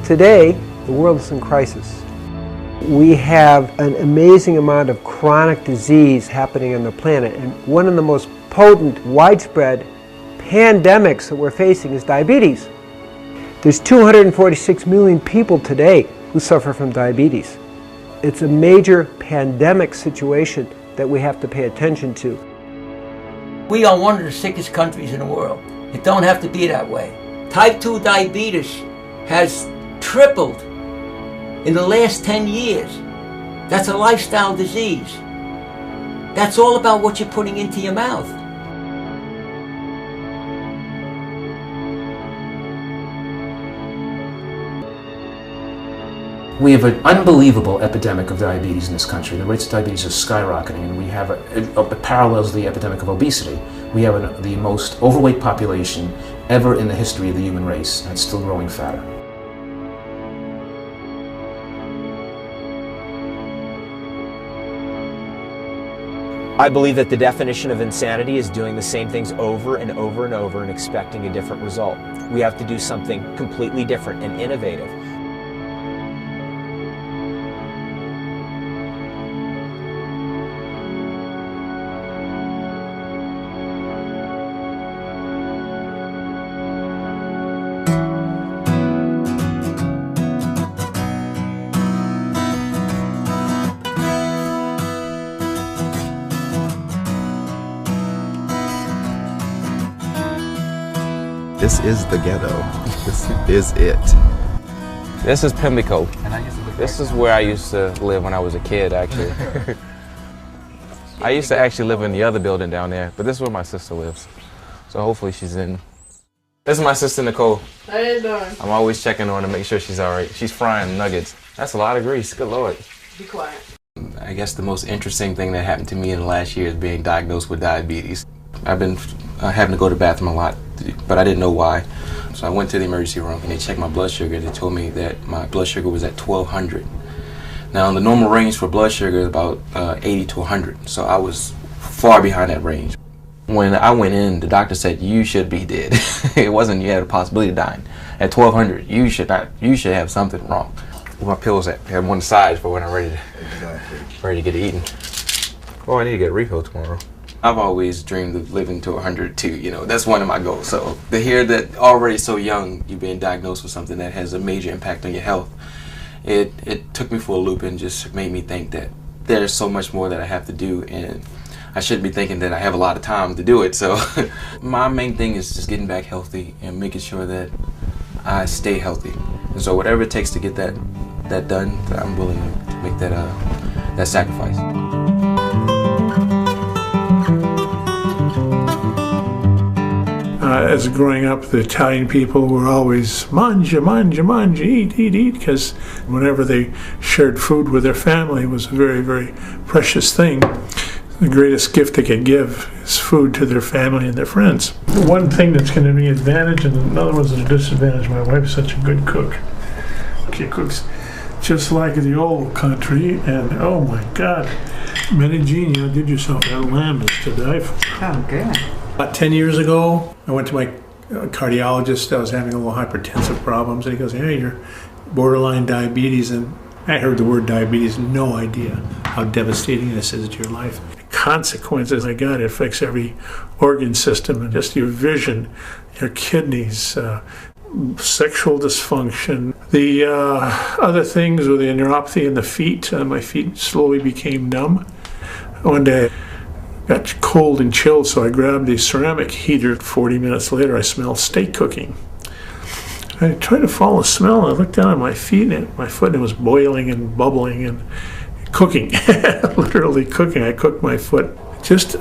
Today, the world is in crisis. We have an amazing amount of chronic disease happening on the planet, and one of the most potent, widespread pandemics that we're facing is diabetes. There's 246 million people today who suffer from diabetes. It's a major pandemic situation that we have to pay attention to. We are one of the sickest countries in the world. It don't have to be that way. Type 2 diabetes has tripled in the last 10 years. That's a lifestyle disease. That's all about what you're putting into your mouth. We have an unbelievable epidemic of diabetes in this country. The rates of diabetes are skyrocketing, and we have it parallels the epidemic of obesity. We have the most overweight population ever in the history of the human race, and it's still growing fatter. I believe that the definition of insanity is doing the same things over and over and over and expecting a different result. We have to do something completely different and innovative. This is the ghetto. This is it. This is Pimlico. This is where I used to live when I was a kid, actually. I used to actually live in the other building down there, but this is where my sister lives. So hopefully she's in. This is my sister, Nicole. How you doing? I'm always checking on her to make sure she's all right. She's frying nuggets. That's a lot of grease. Good Lord. Be quiet. I guess the most interesting thing that happened to me in the last year is being diagnosed with diabetes. I've been having to go to the bathroom a lot, but I didn't know why. So I went to the emergency room and they checked my blood sugar. They told me that my blood sugar was at 1200. Now the normal range for blood sugar is about 80 to 100, so I was far behind that range. When I went in, the doctor said, you should be dead. It wasn't you had a possibility of dying. At 1200, you should have something wrong. Where my pills at? I have one side for when I'm ready to get eaten. Oh, I need to get a refill tomorrow. I've always dreamed of living to 100 too, you know, that's one of my goals. So to hear that already so young, you're being diagnosed with something that has a major impact on your health, it took me for a loop and just made me think that there's so much more that I have to do, and I shouldn't be thinking that I have a lot of time to do it. So my main thing is just getting back healthy and making sure that I stay healthy. And so whatever it takes to get that done, I'm willing to make that sacrifice. As growing up, the Italian people were always mangia, mangia, mangia, eat, eat, eat, because whenever they shared food with their family, it was a very, very precious thing. The greatest gift they could give is food to their family and their friends. One thing that's going to be an advantage, and another one's a disadvantage. My wife's such a good cook. She cooks just like the old country, and oh my God, Medellin, you did yourself that lamb is to die for. Oh, good. About 10 years ago, I went to my cardiologist. I was having a little hypertensive problems, and he goes, hey, you're borderline diabetes. And I heard the word diabetes, no idea how devastating this is to your life. The consequences, my God, it affects every organ system, and just your vision, your kidneys, sexual dysfunction. The other things were the neuropathy in the feet. My feet slowly became numb. One day, got cold and chilled, so I grabbed the ceramic heater. 40 minutes later, I smelled steak cooking. I tried to follow the smell, and I looked down at my feet, and my foot, and it was boiling and bubbling and cooking, literally cooking. I cooked my foot.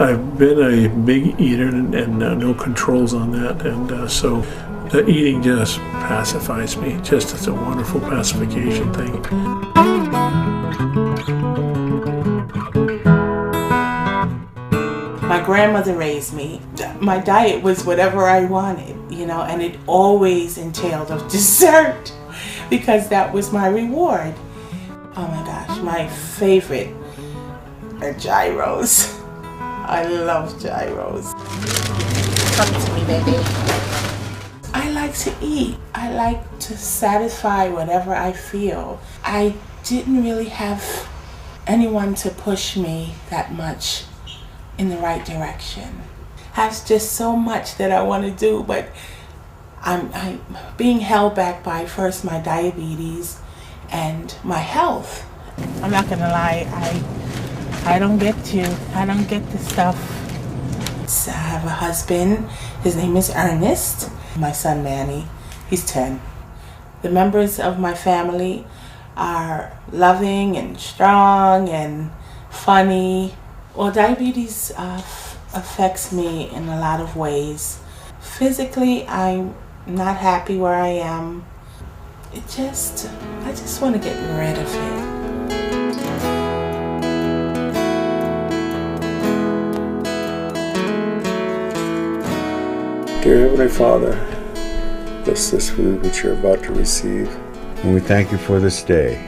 I've been a big eater and no controls on that, and so the eating just pacifies me. It's a wonderful pacification thing. My grandmother raised me. My diet was whatever I wanted, you know, and it always entailed of dessert because that was my reward. Oh my gosh, my favorite are gyros. I love gyros. Talk to me, baby. I like like to eat. I like to satisfy whatever I feel. I didn't really have anyone to push me that much in the right direction. I have just so much that I want to do, but I'm being held back by first my diabetes and my health. I'm not gonna lie, I don't get the stuff. I have a husband, his name is Ernest. My son Manny, he's 10. The members of my family are loving and strong and funny. Well, diabetes affects me in a lot of ways. Physically, I'm not happy where I am. I just want to get rid of it. Dear Heavenly Father, bless this food which you're about to receive. And we thank you for this day.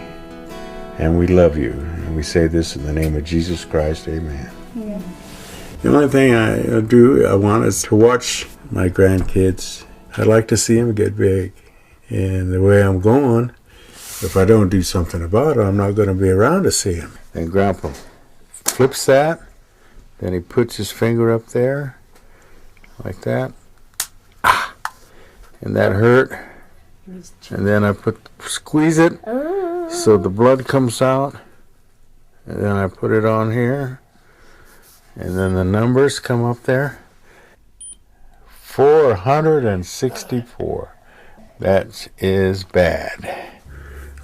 And we love you. And we say this in the name of Jesus Christ. Amen. Yeah. The only thing I want is to watch my grandkids. I'd like to see them get big. And the way I'm going, if I don't do something about it, I'm not going to be around to see them. And Grandpa flips that. Then he puts his finger up there. Like that. And that hurt. And then I squeeze it so the blood comes out. And then I put it on here. And then the numbers come up there. 464. That is bad.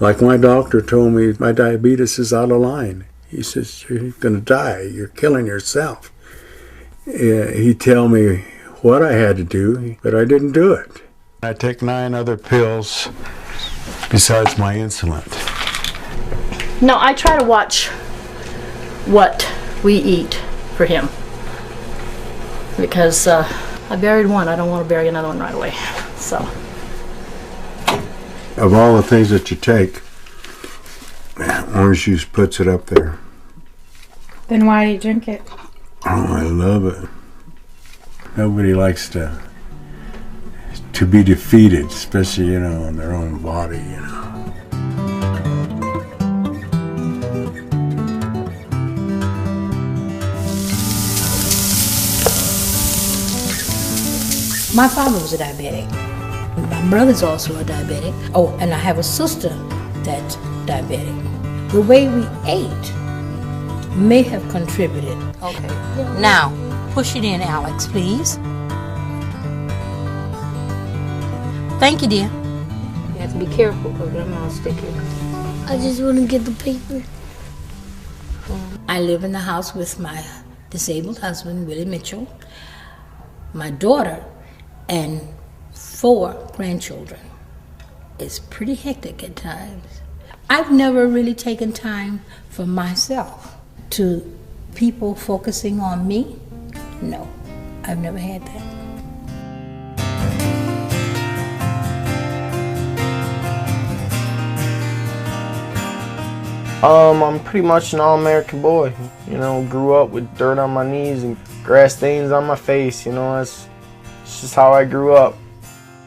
Like my doctor told me, my diabetes is out of line. He says, you're going to die. You're killing yourself. He'd tell me what I had to do, but I didn't do it. I take 9 other pills besides my insulin. No, I try to watch what we eat for him. Because I buried one, I don't want to bury another one right away. So. Of all the things that you take, orange juice puts it up there. Then why do you drink it? Oh, I love it. Nobody likes to be defeated, especially, in their own body, My father was a diabetic. My brother's also a diabetic. Oh, and I have a sister that's diabetic. The way we ate may have contributed. Okay. Now, push it in, Alex, please. Thank you, dear. You have to be careful because Grandma will stick it. I just want to get the paper. I live in the house with my disabled husband, Willie Mitchell, my daughter, and 4 grandchildren. It's pretty hectic at times. I've never really taken time for myself. To people focusing on me, no, I've never had that. I'm pretty much an all-American boy. Grew up with dirt on my knees and grass stains on my face. It's just how I grew up.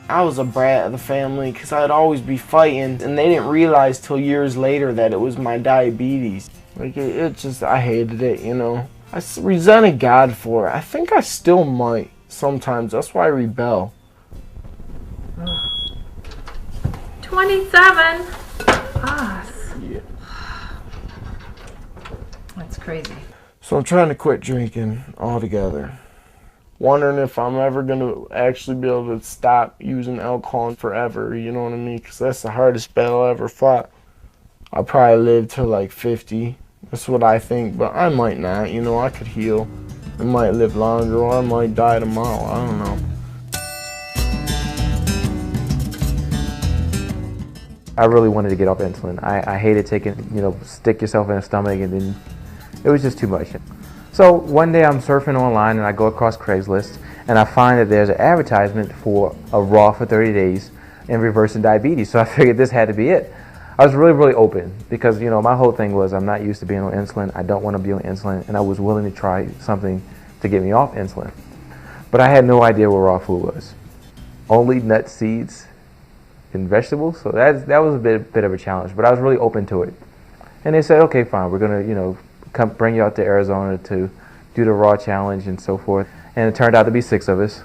I was a brat of the family because I'd always be fighting, and they didn't realize till years later that it was my diabetes. Like, I hated it, I resented God for it. I think I still might sometimes. That's why I rebel. 27. Yeah. That's crazy. So I'm trying to quit drinking altogether. Wondering if I'm ever going to actually be able to stop using alcohol forever, you know what I mean? Because that's the hardest battle I ever fought. I'll probably live till like 50. That's what I think, but I might not. I could heal. I might live longer, or I might die tomorrow. I don't know. I really wanted to get off insulin. I hated taking, stick yourself in the stomach, and then it was just too much. So one day I'm surfing online and I go across Craigslist and I find that there's an advertisement for a raw for 30 days and reversing diabetes. So I figured this had to be it. I was really, really open because, my whole thing was I'm not used to being on insulin. I don't want to be on insulin, and I was willing to try something to get me off insulin. But I had no idea what raw food was. only nuts, seeds, and vegetables. So that was a bit of a challenge, but I was really open to it. And they said, okay, fine, we're gonna come bring you out to Arizona to do the raw challenge and so forth. And it turned out to be 6 of us.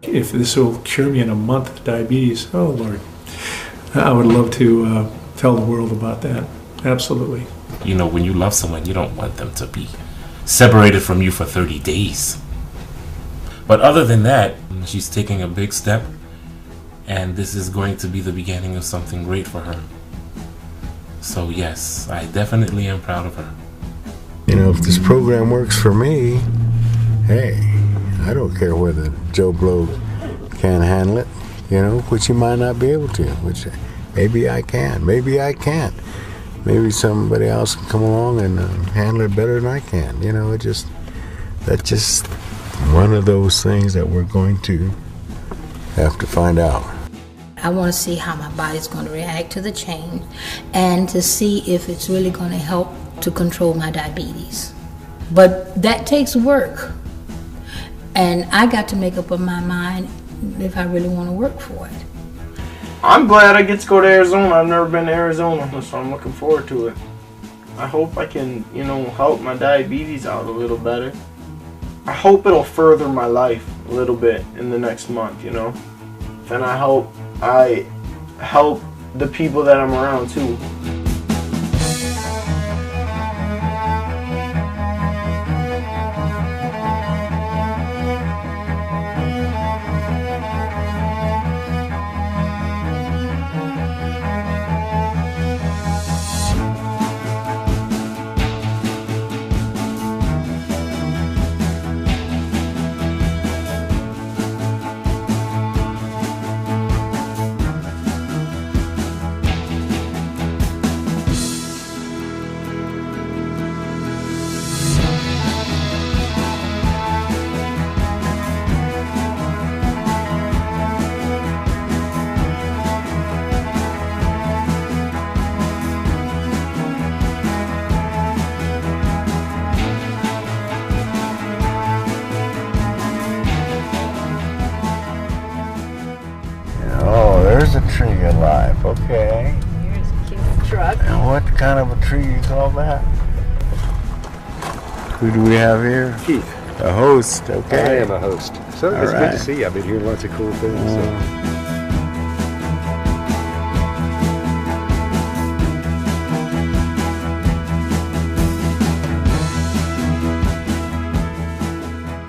If this will cure me in a month of diabetes, oh Lord, I would love to tell the world about that. Absolutely. You know, when you love someone, you don't want them to be separated from you for 30 days. But other than that, she's taking a big step, and this is going to be the beginning of something great for her. So yes, I definitely am proud of her. You know, if this program works for me, hey, I don't care whether Joe Blow can't handle it, which he might not be able to, which maybe I can, maybe I can't. Maybe somebody else can come along and handle it better than I can. That's just one of those things that we're going to have to find out. I want to see how my body's going to react to the change and to see if it's really going to help to control my diabetes. But that takes work. And I got to make up my mind if I really want to work for it. I'm glad I get to go to Arizona. I've never been to Arizona, so I'm looking forward to it. I hope I can, help my diabetes out a little better. I hope it'll further my life a little bit in the next month, And I hope I help the people that I'm around too. There's a tree alive, okay. Here's a cute truck. And what kind of a tree you call that? Who do we have here? Keith. A host, okay. I am a host. So it's good to see you. I've been hearing lots of cool things.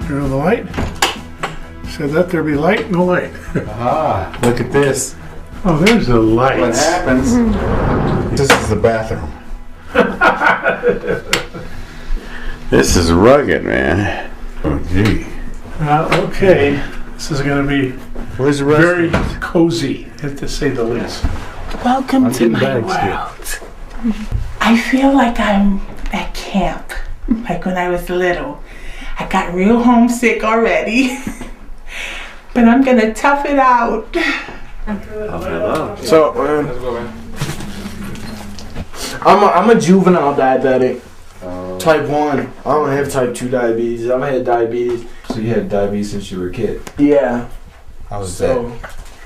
Turn on the light. Said let there be light, no light. Aha, look at this. Oh, there's the light. What happens? This is the bathroom. This is rugged, man. Oh, gee. Okay, this is going to be Where's the very cozy, to say the least. Welcome to my world. I feel like I'm at camp, like when I was little. I got real homesick already, but I'm going to tough it out. So, I'm a juvenile diabetic, type 1. I don't have type 2 diabetes. I've had diabetes. So you had diabetes since you were a kid? Yeah. How was that?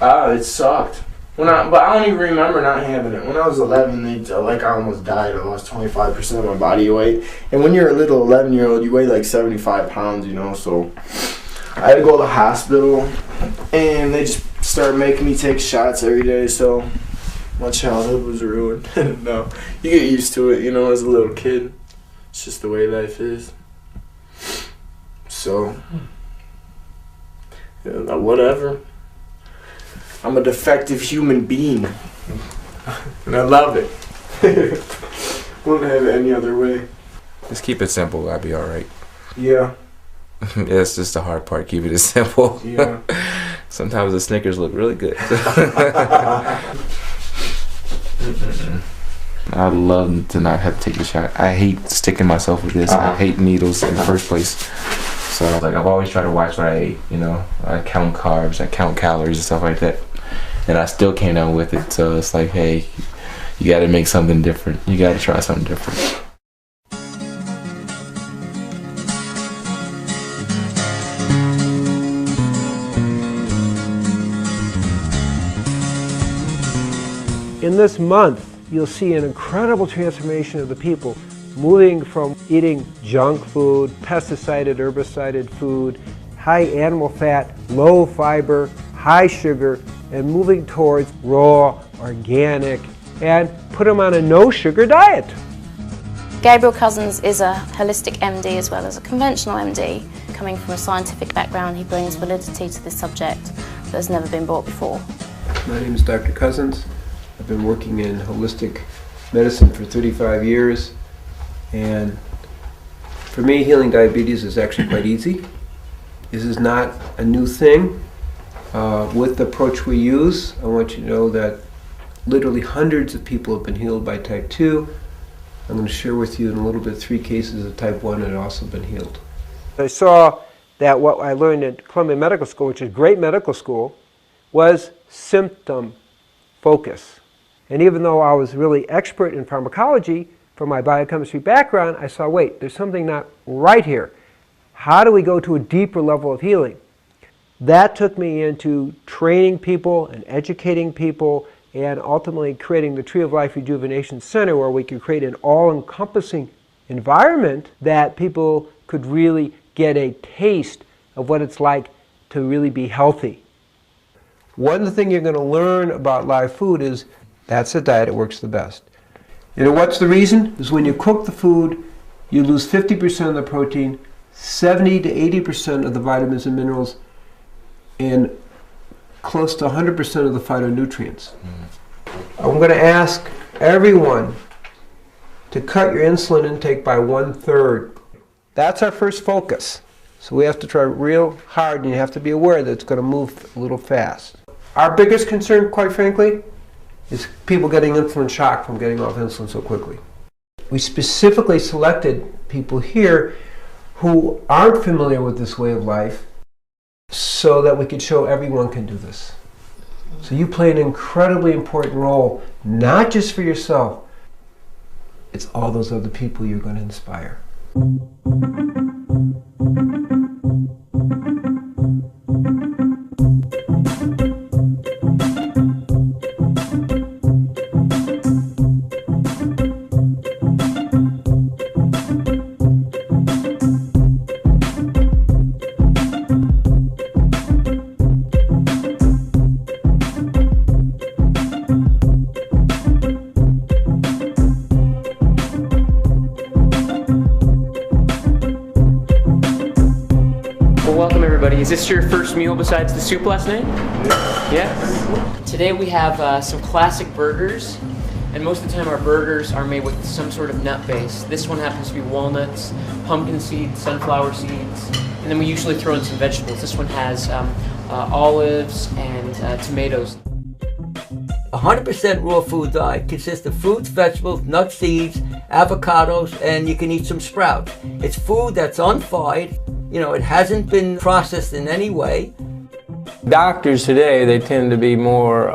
It sucked. But I don't even remember not having it. When I was 11, I almost died. I lost 25% of my body weight. And when you're a little 11-year-old, you weigh like 75 pounds, so I had to go to the hospital, and they just started making me take shots every day, so my childhood was ruined. No, you get used to it, as a little kid. It's just the way life is. So, whatever. I'm a defective human being, and I love it. Wouldn't have it any other way. Just keep it simple. I'll be all right. Yeah. That's just the hard part. Keep it simple. Yeah. Sometimes the Snickers look really good. I'd love to not have to take the shot. I hate sticking myself with this. I hate needles in the first place. So I've always tried to watch what I ate. I count carbs, I count calories and stuff like that, and I still came down with it. So it's like, hey, you got to make something different. You got to try something different. In this month, you'll see an incredible transformation of the people moving from eating junk food, pesticided, herbicided food, high animal fat, low fiber, high sugar, and moving towards raw, organic, and put them on a no-sugar diet. Gabriel Cousins is a holistic MD as well as a conventional MD. Coming from a scientific background, he brings validity to this subject that has never been brought before. My name is Dr. Cousins. I've been working in holistic medicine for 35 years, and for me, healing diabetes is actually quite easy. This is not a new thing. With the approach we use, I want you to know that literally hundreds of people have been healed by type 2. I'm going to share with you in a little bit 3 cases of type 1 that have also been healed. I saw that what I learned at Columbia Medical School, which is a great medical school, was symptom focus. And even though I was really expert in pharmacology from my biochemistry background, I saw, wait, there's something not right here. How do we go to a deeper level of healing? That took me into training people and educating people and ultimately creating the Tree of Life Rejuvenation Center, where we could create an all-encompassing environment that people could really get a taste of what it's like to really be healthy. One thing you're going to learn about live food is that's the diet that works the best. You know what's the reason? Is when you cook the food, you lose 50% of the protein, 70 to 80% of the vitamins and minerals, and close to 100% of the phytonutrients. I'm going to ask everyone to cut your insulin intake by 1/3. That's our first focus. So we have to try real hard, and you have to be aware that it's going to move a little fast. Our biggest concern, quite frankly, is people getting insulin shock from getting off insulin so quickly. We specifically selected people here who aren't familiar with this way of life so that we could show everyone can do this. So you play an incredibly important role, not just for yourself, it's all those other people you're going to inspire. Welcome everybody. Is this your first meal besides the soup last night? Yeah? Today we have some classic burgers, and most of the time our burgers are made with some sort of nut base. This one happens to be walnuts, pumpkin seeds, sunflower seeds, and then we usually throw in some vegetables. This one has olives and tomatoes. 100% raw food diet consists of fruits, vegetables, nuts, seeds, avocados, and you can eat some sprouts. It's food that's unfried. You know, it hasn't been processed in any way. Doctors today, they tend to be more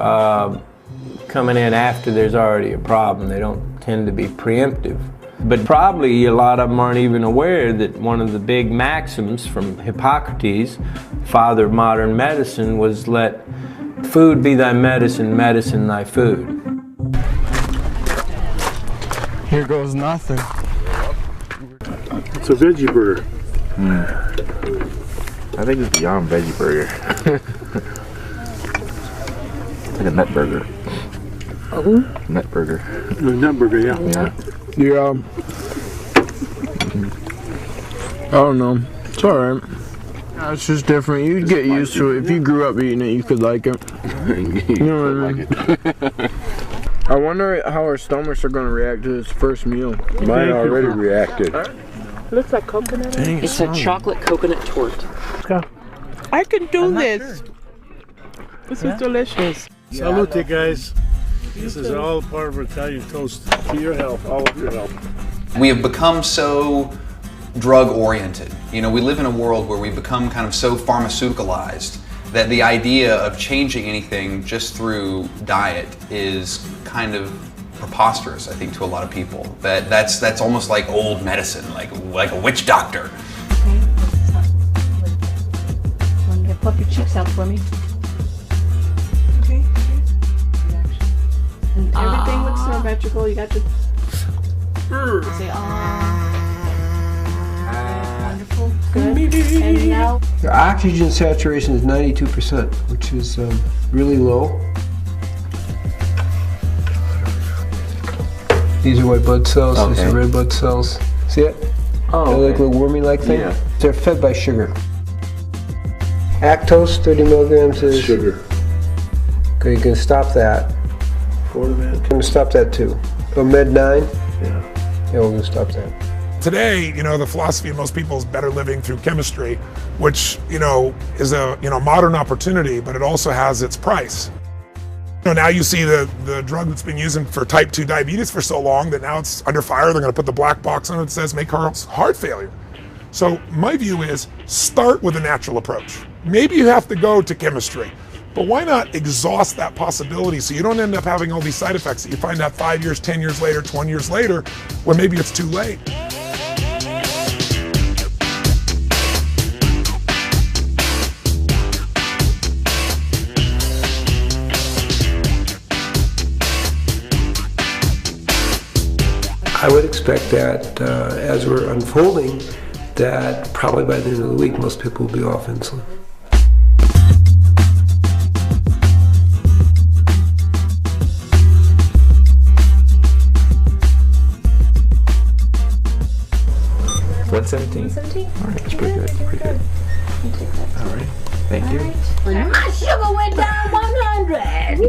coming in after there's already a problem. They don't tend to be preemptive. But probably a lot of them aren't even aware that one of the big maxims from Hippocrates, father of modern medicine, was let food be thy medicine, medicine thy food. Here goes nothing. It's a veggie burger. I think it's beyond veggie burger. It's like a nut burger. Nut burger. Nut burger, yeah. Yeah. I don't know. It's alright. It's just different. You'd get used to it. If you grew up eating it, you could like it. You know what I mean? I wonder how our stomachs are going to react to this first meal. Mine already reacted. Looks like coconut. Dang, It's a chocolate coconut torte. I can do this. Sure. This is delicious. Salute, guys. This is all part of Italian toast. To your health, all of your health. We have become so drug-oriented. You know, we live in a world where we've become kind of so pharmaceuticalized that the idea of changing anything just through diet is kind of preposterous, I think, to a lot of people. That's almost like old medicine, like a witch doctor. Want to puff your cheeks out for me? Okay. Symmetrical. You got the. Say wonderful. Good. And now. The oxygen saturation is 92%, which is really low. These are white blood cells. Okay. These are red blood cells. See it? Oh, They're like okay. a little wormy-like thing. Yeah. They're fed by sugar. Lactose, 30 milligrams is sugar. Okay, you can stop that. Fortimed. I'm going to stop that too. Oh, Med 9? Yeah. Yeah, we're going to stop that. Today, the philosophy of most people is better living through chemistry, which, is a, modern opportunity, but it also has its price. Now you see the drug that's been using for type 2 diabetes for so long that now it's under fire. They're going to put the black box on it that says may cause heart failure. So my view is start with a natural approach. Maybe you have to go to chemistry, but why not exhaust that possibility so you don't end up having all these side effects that you find out 5 years, 10 years later, 20 years later, when maybe it's too late. I would expect that as we're unfolding, that probably by the end of the week, most people will be off insulin. $117. All right, that's pretty good. Pretty good. All right. Thank you. My sugar went down 100.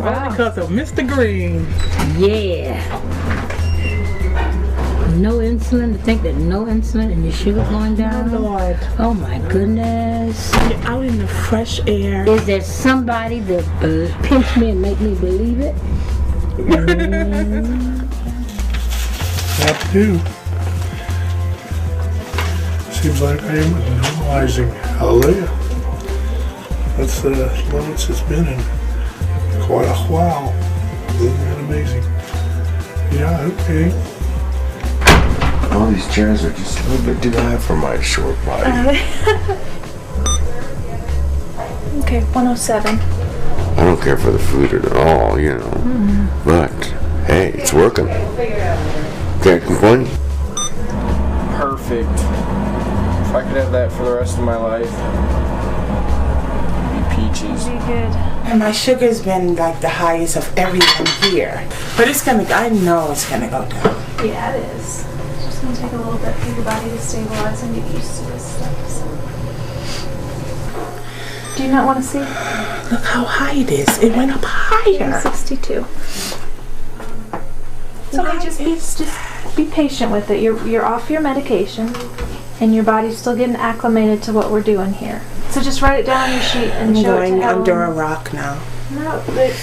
All because of Mr. Green. Yeah. No insulin. To think that no insulin and your sugar going down. Oh, Lord. Oh my goodness. You're out in the fresh air. Is there somebody that pinch me and make me believe it? That too. Seems like I am normalizing. Hallelujah. That's the lowest it's been in quite a while. Isn't that amazing? Yeah, okay. All these chairs are just a little bit too high for my short body. Okay, 107. I don't care for the food at all, But, hey, it's working. Can't complain. Perfect. If I could have that for the rest of my life, it'd be peaches. Be good. And my sugar's been like the highest of everyone here. But I know it's gonna go down. Yeah, it is. It's just gonna take a little bit for your body to stabilize and get used to this stuff. So. Do you not want to see? Look how high it is. It went up higher. 62. It's okay, just be patient with it. You're off your medication, and your body's still getting acclimated to what we're doing here. So just write it down on your sheet and I'm show it to going Ellen. under a rock now. No, but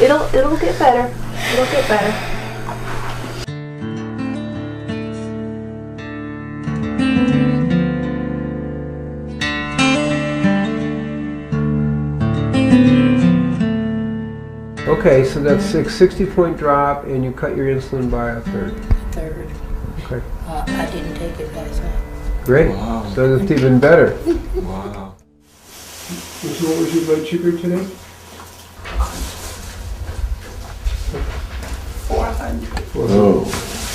it'll get better. It'll get better. Okay, so that's a 60-point drop, and you cut your insulin by a third. Third. Okay. I didn't take it last night. Great. Wow. So that's even better. Wow. So what was your blood sugar today? 400. Oh.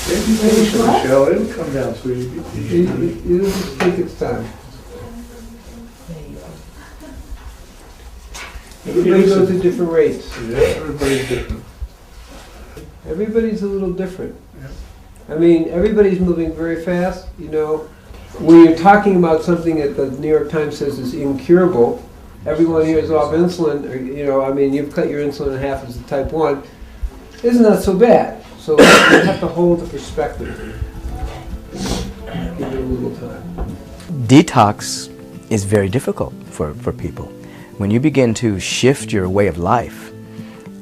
Be patient, Michelle. It'll come down, sweetie. Be patient. It'll just take its time. Everybody goes at different rates. Yeah, everybody's different. Everybody's a little different. I mean, everybody's moving very fast. When you're talking about something that the New York Times says is incurable, everyone here is off insulin, you've cut your insulin in half as a type 1. It's not so bad. So you have to hold the perspective. Give it a little time. Detox is very difficult for people. When you begin to shift your way of life,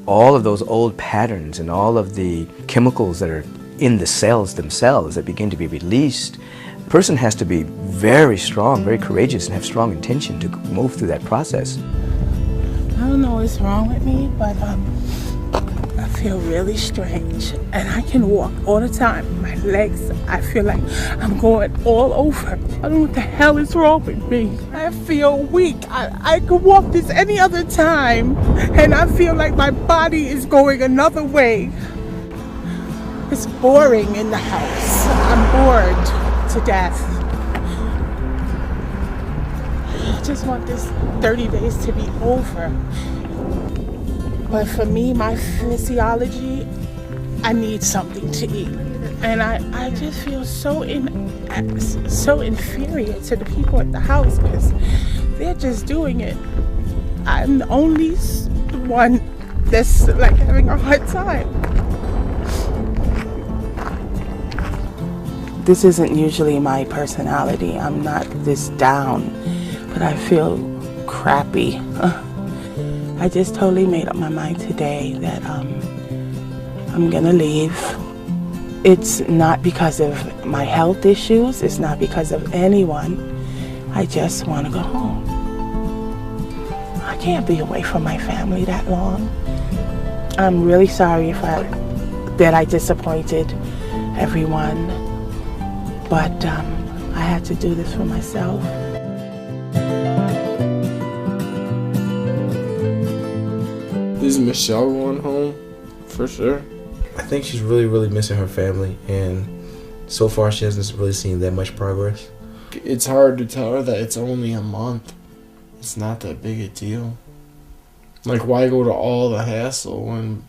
all of those old patterns and all of the chemicals that are in the cells themselves that begin to be released, the person has to be very strong, very courageous, and have strong intention to move through that process. I don't know what's wrong with me, but I feel really strange, and I can walk all the time. My legs, I feel like I'm going all over. I don't know what the hell is wrong with me. I feel weak. I could walk this any other time, and I feel like my body is going another way. It's boring in the house. I'm bored to death. I just want this 30 days to be over. But for me, my physiology, I need something to eat. And I just feel so inferior to the people at the house because they're just doing it. I'm the only one that's like having a hard time. This isn't usually my personality. I'm not this down, but I feel crappy. I just totally made up my mind today that I'm gonna leave. It's not because of my health issues. It's not because of anyone. I just want to go home. I can't be away from my family that long. I'm really sorry that I disappointed everyone, but I had to do this for myself. Is Michelle going home? For sure. I think she's really missing her family, and so far she hasn't really seen that much progress. It's hard to tell her that it's only a month. It's not that big a deal. Like, why go to all the hassle when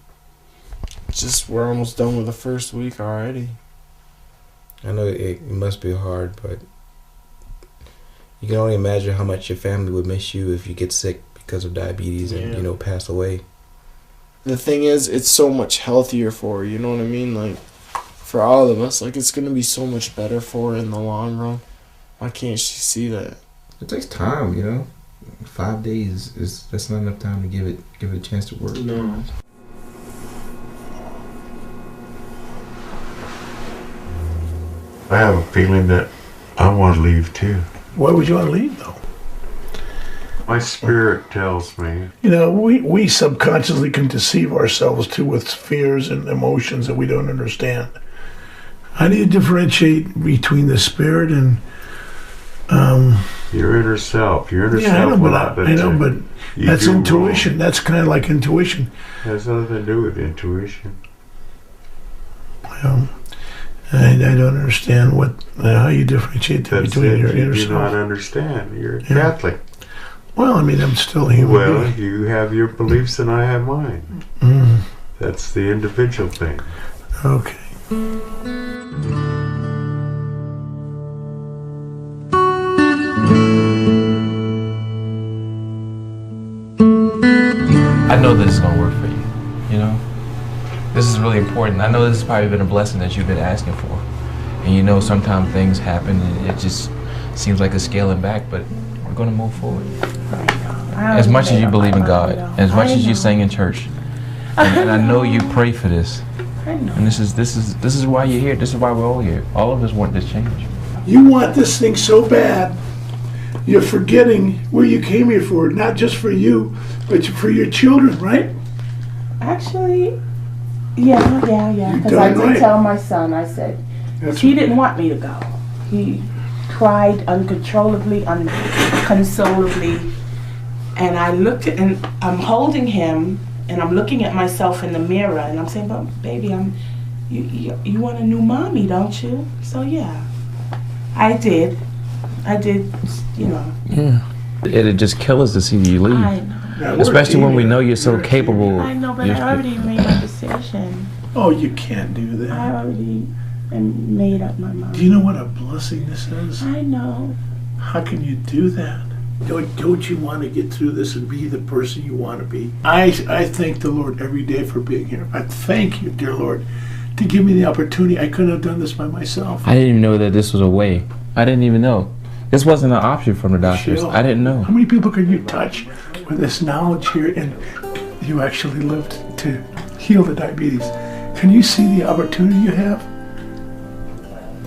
just we're almost done with the first week already? I know it must be hard, but you can only imagine how much your family would miss you if you get sick because of diabetes and, pass away. The thing is, it's so much healthier for her, you know what I mean? Like, for all of us, like, it's going to be so much better for her in the long run. Why can't she see that? It takes time, 5 days that's not enough time to give it a chance to work. No. I have a feeling that I want to leave too. Why would you want to leave though? My spirit tells me. We subconsciously can deceive ourselves too with fears and emotions that we don't understand. How do you differentiate between the spirit and your inner self? Your inner yeah, self. I know, but that's intuition. That's kind of like intuition. It has nothing to do with intuition. Well, I don't understand how you differentiate between your inner self. You do not understand. You're a Catholic. Well, I'm still a human being. You have your beliefs and I have mine. That's the individual thing. Okay. I know this is going to work for you, This is really important. I know this has probably been a blessing that you've been asking for. And sometimes things happen and it just seems like a scaling back, but we're going to move forward. As much as you believe in God, as much as you sing in church, and I know you pray for this. And this is why you're here. This is why we're all here. All of us want this change. You want this thing so bad, you're forgetting where you came here for, not just for you, but for your children, right? Actually, yeah. Because I did tell my son, I said, he didn't want me to go. He cried uncontrollably, unconsolably. And I looked at, and I'm holding him, and I'm looking at myself in the mirror, and I'm saying, but baby, you want a new mommy, don't you? So yeah, I did, Yeah. It'd just kill us to see you leave. I know. Especially when we know you're so capable. I know, but I already made my decision. Oh, you can't do that. I already made up my mind. Do you know what a blessing this is? I know. How can you do that? Don't you want to get through this and be the person you want to be? I thank the Lord every day for being here. I thank you, dear Lord, to give me the opportunity. I couldn't have done this by myself. I didn't even know that this was a way. I didn't even know. This wasn't an option from the doctors. I didn't know. How many people can you touch with this knowledge here and you actually lived to heal the diabetes? Can you see the opportunity you have?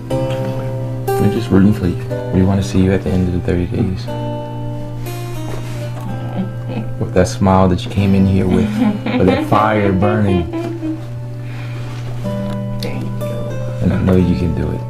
We're just rooting for you. We want to see you at the end of the 30 days. With that smile that you came in here with that fire burning. know you can do it.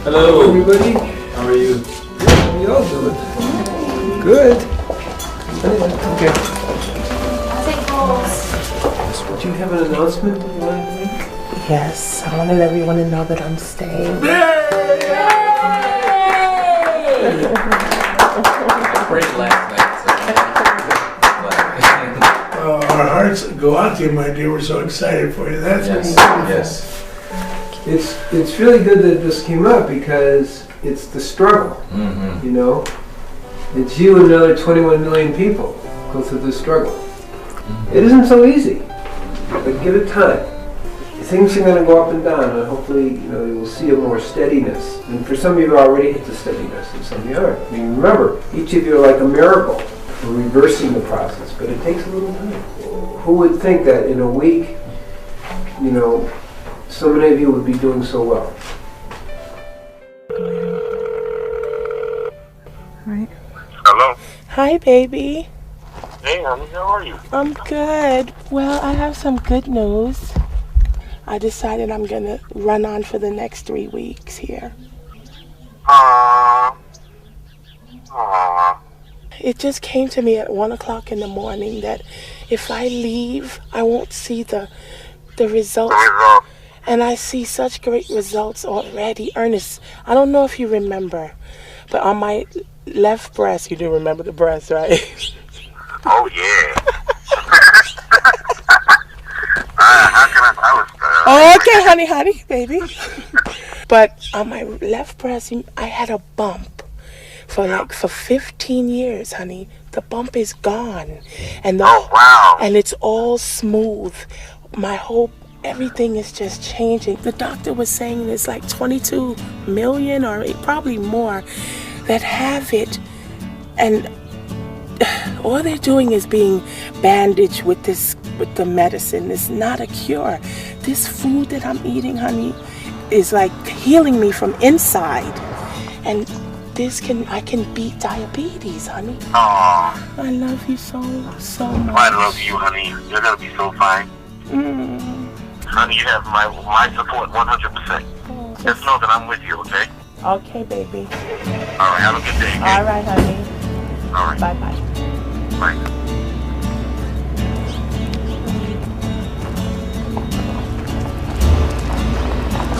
Hello, everybody. How are you? How are y'all doing? Good. Okay. I'll take calls. Do you have an announcement you want to make? Yes, I want to let everyone know that I'm staying. Our hearts go out to you, my dear. We're so excited for you. That's Yes, wonderful. yes. It's really good that this came up because it's the struggle, you know? It's you and another 21 million people go through this struggle. It isn't so easy, but give it time. Things are going to go up and down, and hopefully, you know, you will see a more steadiness. And for some of you, already hit the steadiness, and some of you aren't. I mean, remember, each of you are like a miracle for reversing the process, but it takes a little time. Who would think that in a week, you know, so many of you would be doing so well? Right. Hello. Hi, baby. Hey, honey, how are you? I'm good. Well, I have some good news. I decided I'm going to run on for the next 3 weeks here. It just came to me at 1 o'clock in the morning that if I leave, I won't see the results. And I see such great results already. Ernest, I don't know if you remember, but on my left breast, you do remember the breast, right? Oh, yeah. Okay, honey, baby. But on my left breast, I had a bump for 15 years, honey. The bump is gone. And and it's all smooth. Everything is just changing. The doctor was saying there's like 22 million or probably more that have it, and all they're doing is being bandaged with the medicine. It's not a cure. This food that I'm eating, honey, is like healing me from inside, and I can beat diabetes, honey. Aww. I love you so much. I love you, honey. You're gonna be so fine. Honey, you have my support 100%. Just know that I'm with you, okay? Okay, baby. All right, have a good day. Okay? All right, honey. All right. Bye-bye. Bye.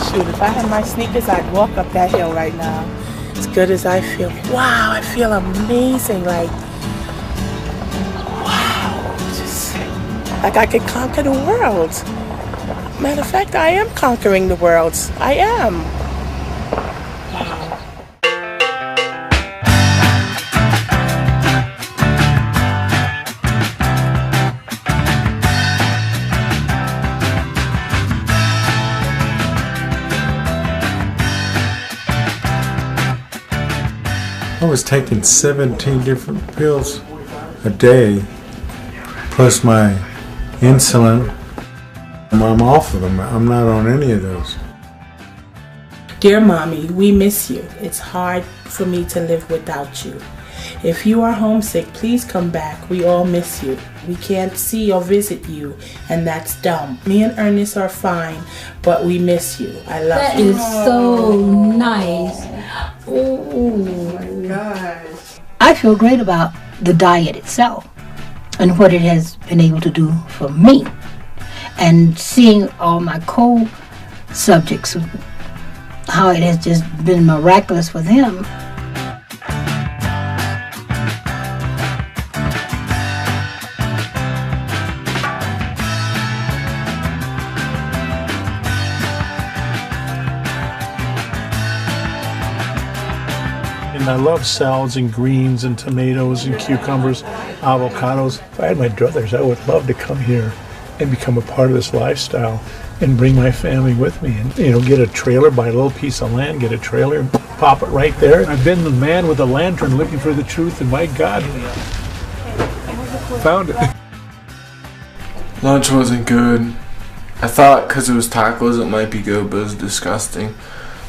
Shoot, if I had my sneakers, I'd walk up that hill right now. As good as I feel. Wow, I feel amazing. Like, wow. Just like I could conquer the world. Matter of fact, I am conquering the world. I am. I was taking 17 different pills a day, plus my insulin. I'm off of them. I'm not on any of those. Dear Mommy, we miss you. It's hard for me to live without you. If you are homesick, please come back. We all miss you. We can't see or visit you, and that's dumb. Me and Ernest are fine, but we miss you. I love you. That is so nice. Oh my gosh. I feel great about the diet itself and what it has been able to do for me. And seeing all my co-subjects, how it has just been miraculous for them. And I love salads and greens and tomatoes and cucumbers, avocados. If I had my druthers, I would love to come here and become a part of this lifestyle and bring my family with me and, get a trailer, buy a little piece of land, get a trailer and pop it right there. I've been the man with a lantern looking for the truth, and my God, found it. Lunch wasn't good. I thought because it was tacos it might be good, but it was disgusting.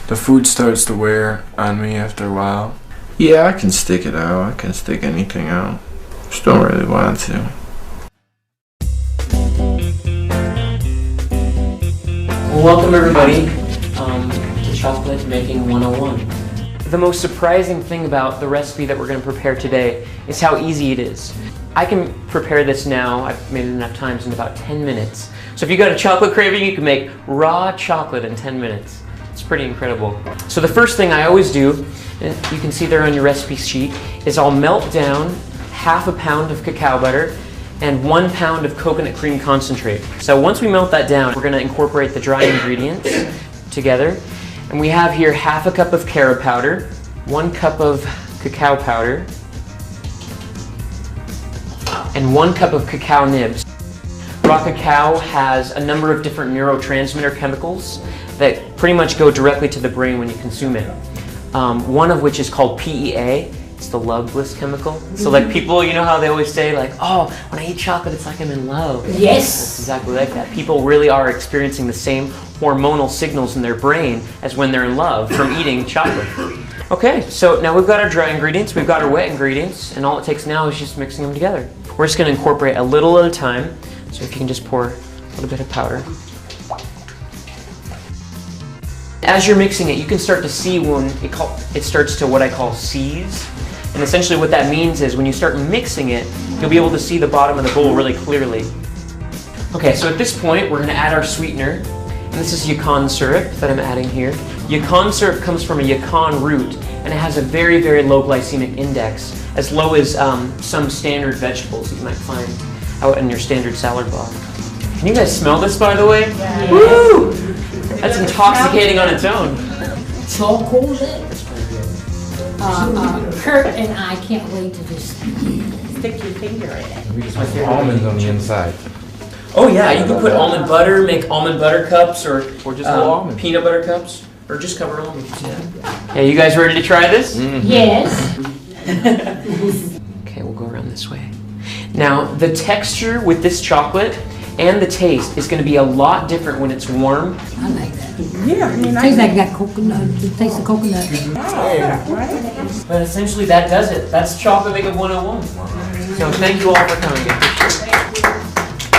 The food starts to wear on me after a while. Yeah, I can stick it out. I can stick anything out. Just don't really want to. Well, welcome everybody to Chocolate Making 101. The most surprising thing about the recipe that we're going to prepare today is how easy it is. I can prepare this now, I've made it enough times, in about 10 minutes. So if you got a chocolate craving, you can make raw chocolate in 10 minutes. It's pretty incredible. So the first thing I always do, and you can see there on your recipe sheet, is I'll melt down half a pound of cacao butter and 1 pound of coconut cream concentrate. So once we melt that down, we're going to incorporate the dry ingredients together. And we have here half a cup of carob powder, 1 cup of cacao powder, and 1 cup of cacao nibs. Raw cacao has a number of different neurotransmitter chemicals that pretty much go directly to the brain when you consume it. One of which is called PEA. It's the love bliss chemical. So like people, you know how they always say like, oh, when I eat chocolate, it's like I'm in love. Yes. It's exactly like that. People really are experiencing the same hormonal signals in their brain as when they're in love from eating chocolate. Okay, so now we've got our dry ingredients, we've got our wet ingredients, and all it takes now is just mixing them together. We're just going to incorporate a little at a time. So if you can just pour a little bit of powder. As you're mixing it, you can start to see when it starts to what I call seize. And essentially what that means is when you start mixing it, you'll be able to see the bottom of the bowl really clearly. Okay, so at this point, we're going to add our sweetener. And this is yacon syrup that I'm adding here. Yacon syrup comes from a yacon root, and it has a very, very low glycemic index, as low as some standard vegetables that you might find out in your standard salad bar. Can you guys smell this, by the way? Yes. Woo! That's intoxicating on its own. Chocolate. Kurt and I can't wait to just stick your finger in it. We just put almonds on the inside. Oh yeah, you can put almond butter, make almond butter cups, or just almond peanut butter cups, or just cover almonds. Yeah. Yeah, you guys ready to try this? Mm-hmm. Yes. Okay, we'll go around this way. Now, the texture with this chocolate and the taste is going to be a lot different when it's warm. I like that. Yeah, I mean, it tastes like that coconut. It tastes of coconut. Right? But essentially, that does it. That's Chocolate Making 101. So thank you all for coming.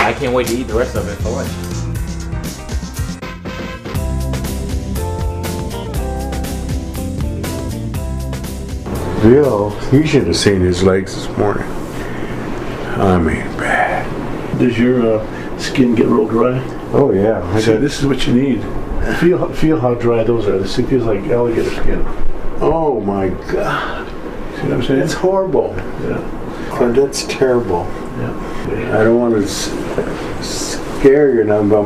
I can't wait to eat the rest of it for lunch. Bill, you should have seen his legs this morning. I mean, bad. Does your skin get real dry? Oh yeah. See, this is what you need. Feel how dry those are. This feels like alligator skin. Oh my God. See what I'm saying? It's horrible. Yeah. Oh, that's terrible. Yeah. I don't want to scare you now, but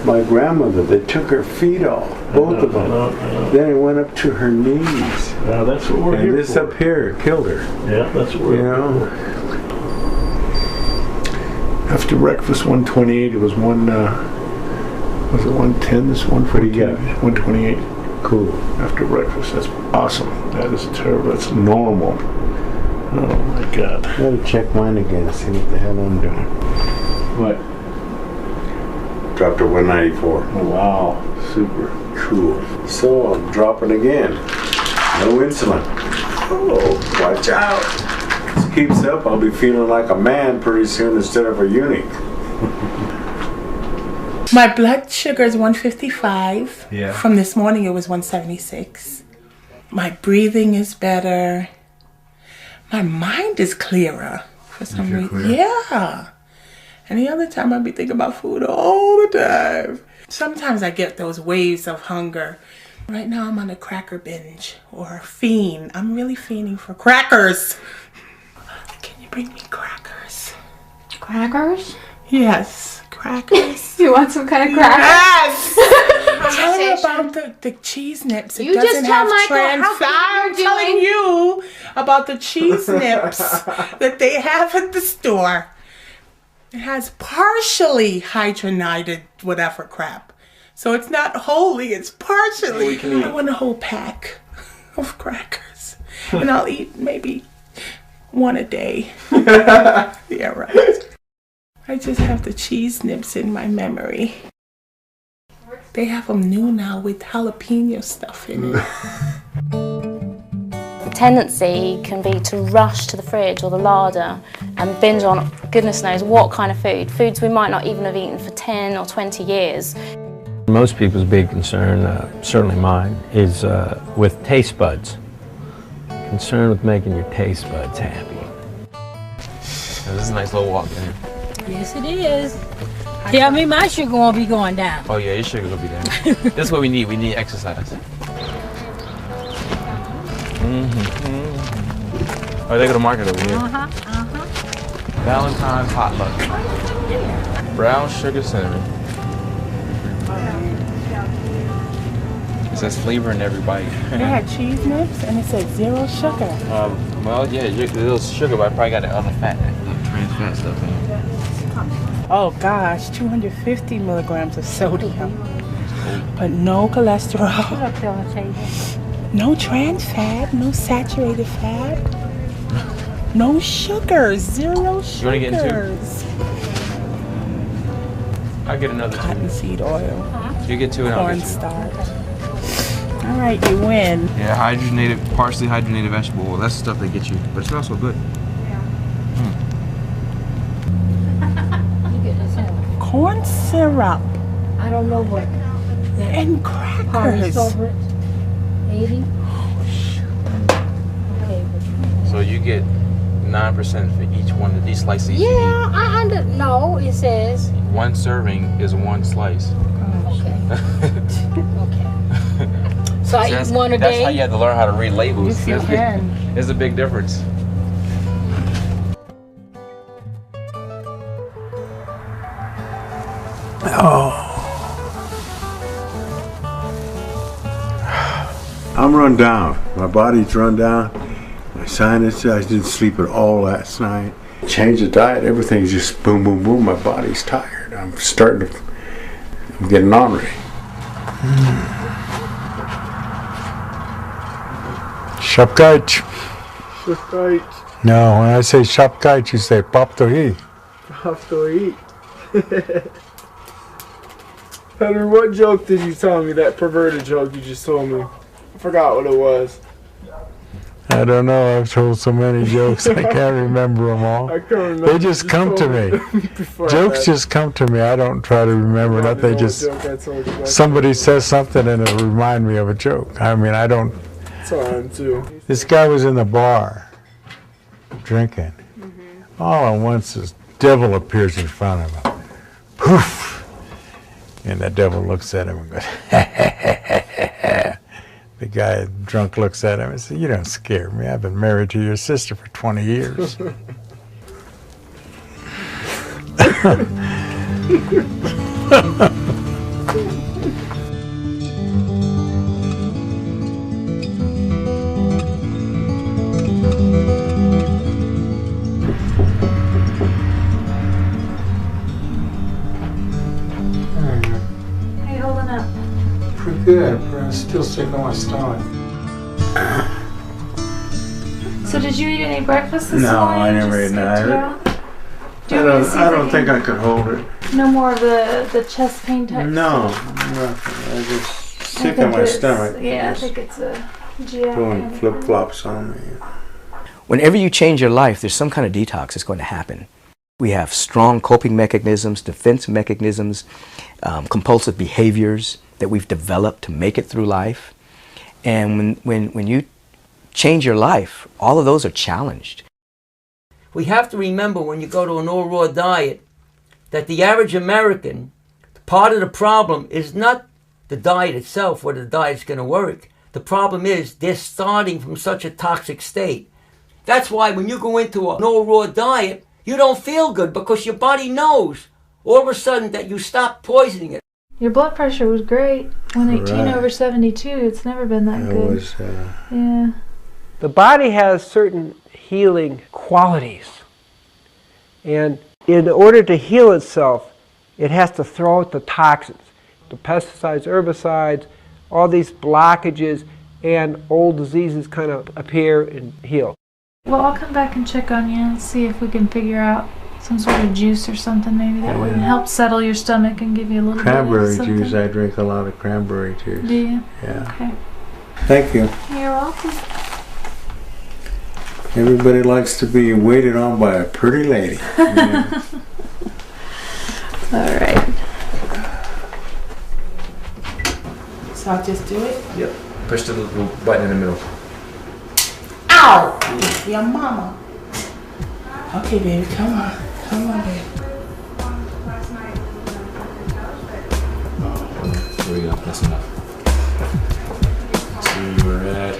my grandmother, they took her feet off, both of them. Then it went up to her knees. Now that's what we're here for. And this up here killed her. Yeah, that's what we're here for. After breakfast, 128. It was was it 110? This 148. 128. Cool. After breakfast, that's awesome. That is terrible. That's normal. Oh my God. I gotta check mine again, see what the hell I'm doing. What? Dropped to 194. Oh, wow. Super. Cool. So I'm dropping again. No insulin. Oh, watch out. This keeps up, I'll be feeling like a man pretty soon instead of a eunuch. My blood sugar is 155. Yeah. From this morning, it was 176. My breathing is better. My mind is clearer for some reason. Yeah. Any other time I'd be thinking about food all the time. Sometimes I get those waves of hunger. Right now I'm on a cracker binge or a fiend. I'm really fiending for crackers. Can you bring me crackers? Crackers? Yes, crackers. You want some kind of crackers? Yes! Tell me about the cheese nips. It You doesn't just tell have Michael how good I'm you're telling doing. you about the cheese nips that they have at the store. It has partially hydrogenated whatever crap. So it's not wholly, it's partially. I want a whole pack of crackers. And I'll eat maybe one a day. Yeah, right. I just have the cheese nips in my memory. They have them new now with jalapeno stuff in it. The tendency can be to rush to the fridge or the larder and binge on goodness knows what kind of food. Foods we might not even have eaten for 10 or 20 years. Most people's big concern, certainly mine, is with taste buds. Concerned with making your taste buds happy. This is a nice little walk in here. Yes, it is. Tell me my sugar won't be going down. Oh yeah, your sugar will be down. This is what we need. We need exercise. Oh, they go to market over here. Valentine's potluck. Brown sugar cinnamon. It says flavor in every bite. They had cheese nips and it said 0 sugar. Well, yeah, a little sugar, but I probably got that other fat, that trans fat stuff in it. Oh gosh, 250 milligrams of sodium. But no cholesterol. No trans fat, no saturated fat. No sugars, 0 sugars. You want to get in 2? I'll get another 2. Cottonseed oil. You get 2 and I'll get 2. Cornstarch. All right, you win. Yeah, hydrogenated, partially hydrogenated vegetable oil. That's the stuff they get you, but it's also good. Corn syrup. I don't know what. And crackers. 80? Okay. So you get 9% for each one of these slices. Yeah, no, it says. 1 serving is 1 slice. Okay. Okay. So I eat 1 a day? That's how you have to learn how to read labels. Yes, you can. There's a big difference. Oh. I'm run down. My body's run down. My sinus, I didn't sleep at all last night. Change the diet, everything's just boom, boom, boom. My body's tired. I'm getting ornery. Shopkite. Shopkite. No, when I say shopkite, you say paptohi. Paptohi. Henry, what joke did you tell me? That perverted joke you just told me. I forgot what it was. I don't know. I've told so many jokes. I can't remember them all. I can't remember. They just come to me. Jokes just come to me. I don't try to remember that. They just somebody says something and it'll remind me of a joke. I mean, I don't. That's how I am too. This guy was in the bar drinking. All at once, this devil appears in front of him. Poof! And the devil looks at him and goes, The guy drunk looks at him and says, "You don't scare me. I've been married to your sister for 20 years." Good, but I'm still sick on my stomach. So did you eat any breakfast this No, morning? I never ate Yeah. I don't think I could hold it. No more of the chest pain type No, stuff? nothing. I just sick on my stomach. Yeah, I think it's a GI. Doing flip-flops on me. Whenever you change your life, there's some kind of detox that's going to happen. We have strong coping mechanisms, defense mechanisms, compulsive behaviors that we've developed to make it through life. And when you change your life, all of those are challenged. We have to remember when you go to an all-raw diet that the average American, part of the problem is not the diet itself, whether the diet's going to work. The problem is they're starting from such a toxic state. That's why when you go into an all-raw diet, you don't feel good because your body knows all of a sudden that you stop poisoning it. Your blood pressure was great. 118 Right. over 72. It's never been that It good. was, Yeah. The body has certain healing qualities. And in order to heal itself, it has to throw out the toxins, the pesticides, herbicides, all these blockages, and old diseases kind of appear and heal. Well, I'll come back and check on you and see if we can figure out Some sort of juice or something maybe that would help settle your stomach and give you a little Cranberry bit of something. juice. I drink a lot of cranberry juice. Do you? Yeah. Okay. Thank you. You're welcome. Everybody likes to be waited on by a pretty lady. Yeah. All right. So I'll just do it? Yep. Push the little button in the middle. Ow! Your mama. Okay, baby, come on. Come on, baby. There we go. That's enough. So we're at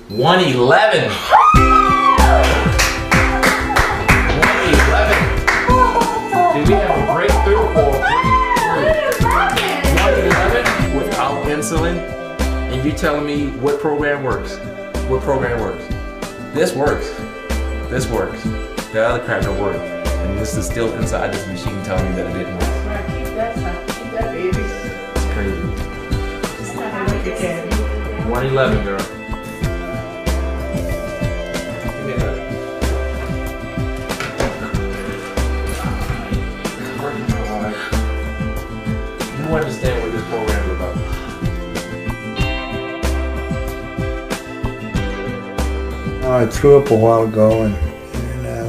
111. 111. Did we have a breakthrough or 111 without insulin? And you telling me what program works? What program works? This works. This works. The other crap don't work. And this is still inside this machine telling me that it didn't work. Keep that, baby. It's crazy. It's not gonna make it candy. 111, girl. You understand what this program is about. I threw up a while ago,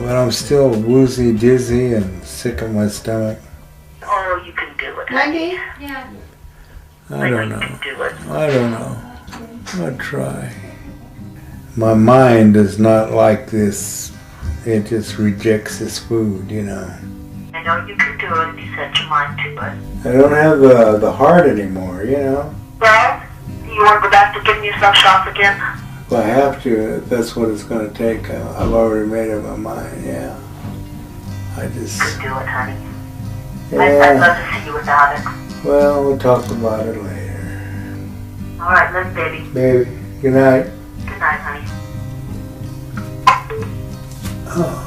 but I'm still woozy, dizzy, and sick in my stomach. Oh, you can do it. Wendy? Yeah. I don't know. I don't know. I'll try. My mind is not like this. It just rejects this food, you know. I know you can do it if you set your mind to it. I don't have the heart anymore, you know. Well, you want to go back to getting yourself shots again? Well, I have to. That's what it's going to take. I've already made up my mind, yeah. I just... You can do it, honey. Yeah. I'd love to see you without it. Well, we'll talk about it later. All right, love, baby. Baby, good night. Good night, honey. Oh.